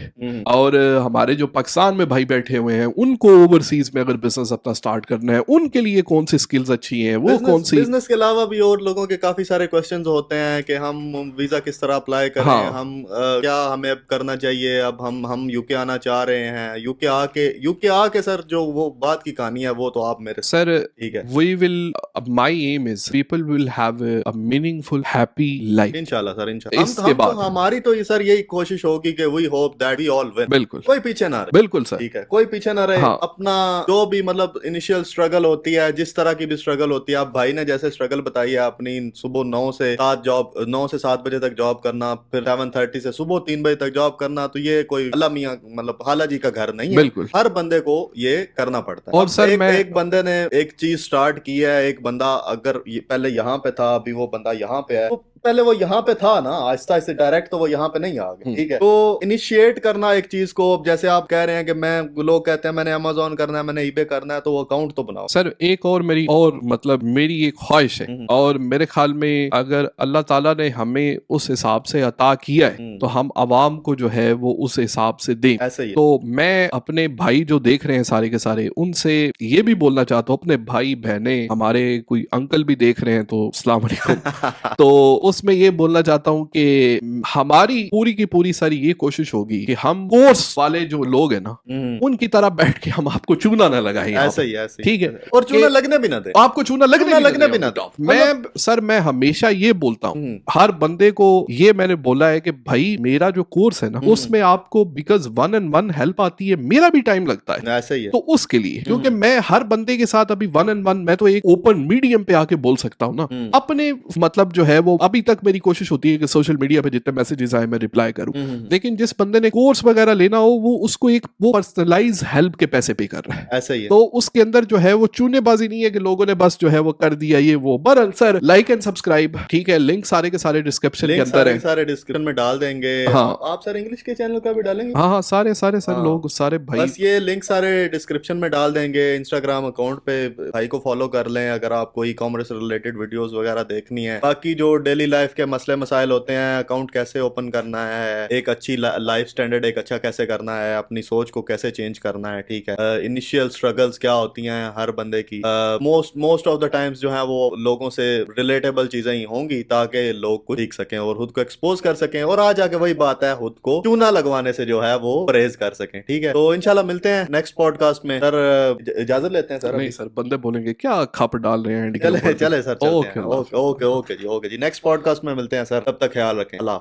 और हमारे जो पाकिस्तान में भाई बैठे हुए हैं उनको ओवरसीज में अगर बिजनेस अपना स्टार्ट करना है, उनके लिए कौन सी स्किल्स अच्छी हैं, वो कौन सी। बिजनेस के अलावा भी और लोगों के काफी सारे क्वेश्चंस होते हैं कि हम वीजा किस तरह अप्लाई करें, हाँ। हम क्या हमें अब करना चाहिए, अब हम यूके आना चाह रहे हैं, यूके आके सर जो वो बात की कहानी है वो तो आप मेरे सर, ठीक है। We will, my aim is people will have a meaningful happy life इंशाल्लाह सर, इंशाल्लाह। इसके बाद हमारी तो ये सर यही कोशिश होगी कि we hope that we all win. बिल्कुल, कोई पीछे ना रहे, बिल्कुल सर, ठीक है, कोई पीछे ना रहे। हाँ। अपना जो भी मतलब इनिशियल स्ट्रगल होती है, जिस तरह की भी स्ट्रगल होती है, आप भाई ने जैसे स्ट्रगल बताई है अपनी, सुबह 9 से 7 बजे तक जॉब करना, फिर 7:30 से सुबह 3 बजे तक जॉब करना, तो ये कोई अल्लाह मियां मतलब हाला जी का घर नहीं है। बिल्कुल, हर बंदे को ये करना पड़ता है। और सर एक बंदे ने एक चीज स्टार्ट की है, एक बंदा अगर पहले यहाँ पे था, अभी वो बंदा यहाँ पे है, तो पहले वो यहाँ पे था ना, आहिस्ता आहिस्ता डायरेक्ट तो वो यहाँ पे नहीं आ गया, ठीक है। तो इनिशिएट करना एक चीज को, जैसे आप कह रहे हैं कि लोग कहते हैं मैंने अमेज़न करना है, मैंने ईबे करना है, तो वो अकाउंट तो बनाओ सर। एक और मेरी एक ख्वाहिश है, और मेरे ख्याल में अगर अल्लाह ताला ने हमें उस हिसाब से अता किया है तो हम आवाम को जो है वो उस हिसाब से दें। ऐसे ही तो मैं अपने भाई जो देख रहे हैं सारे के सारे, उनसे ये भी बोलना चाहता हूँ, अपने भाई बहने, हमारे कोई अंकल भी देख रहे हैं तो अस्सलाम वालेकुम। तो उसमें ये बोलना चाहता हूँ कि हमारी पूरी की पूरी सारी ये कोशिश होगी कि हम कोर्स वाले जो लोग हैं ना उनकी तरह बैठ के हम आपको चूना ना लगाएं, ऐसे ही ठीक है, और चूना लगने भी ना दे, आपको चूना लगने भी ना दो। मैं हमेशा ये बोलता हूँ हर बंदे को, ये मैंने बोला है कि भाई मेरा जो कोर्स है ना उसमें आपको बिकॉज 1-on-1 हेल्प आती है, मेरा भी टाइम लगता है, ऐसे ही है। तो उसके लिए क्योंकि मैं हर बंदे के साथ अभी 1-on-1 मैं तो एक ओपन मीडियम पे आके बोल सकता हूँ ना अपने, मतलब जो है वो अभी तक मेरी कोशिश होती है कि सोशल मीडिया पे जितने मैसेजेस आए मैं रिप्लाई करूं, लेकिन जिस बंदे ने कोर्स वगैरह लेना हो वो उसको एक वो पर्सनलाइज हेल्प के पैसे पे कर रहा है, ऐसा ही है। तो उसके अंदर जो है वो चूनेबाजी नहीं है कि लोगों ने बस जो है वो कर दिया ये वो। बहरहाल सर, लाइक एंड सब्सक्राइब, ठीक है, लिंक सारे के सारे डिस्क्रिप्शन के अंदर है, सारे डिस्क्रिप्शन में डाल देंगे। हाँ। आप सर इंग्लिश के चैनल का भी डालेंगे? हाँ, सारे लोग, सारे भाई, बस ये लिंक सारे डिस्क्रिप्शन में डाल देंगे। इंस्टाग्राम अकाउंट पे भाई को फॉलो कर लें अगर आपको ई कॉमर्स रिलेटेड वीडियोस वगैरह देखनी है। बाकी जो डेली लाइफ के मसले मसाइल होते हैं, अकाउंट कैसे ओपन करना है, एक अच्छी लाइफ स्टैंडर्ड एक अच्छा कैसे करना है, अपनी सोच को कैसे चेंज करना है, ठीक है, इनिशियल स्ट्रगल्स क्या होती हैं हर बंदे की, मोस्ट ऑफ द टाइम्स जो है वो लोगों से रिलेटेबल चीजें ही होंगी ताकि लोग कुछ सीख सकें और खुद को एक्सपोज कर सकें, और आज आके वही बात है, खुद को चूना लगवाने से जो है वो परहेज कर सकें, ठीक है। तो इंशाल्लाह मिलते हैं नेक्स्ट पॉडकास्ट में। सर इजाजत लेते हैं सर। नहीं सर, बंदे बोलेंगे क्या खप डाल रहे हैं, चले सर, ओके जी, नेक्स्ट पॉडकास्ट में मिलते हैं सर, तब तक ख्याल रखें। अल्लाह।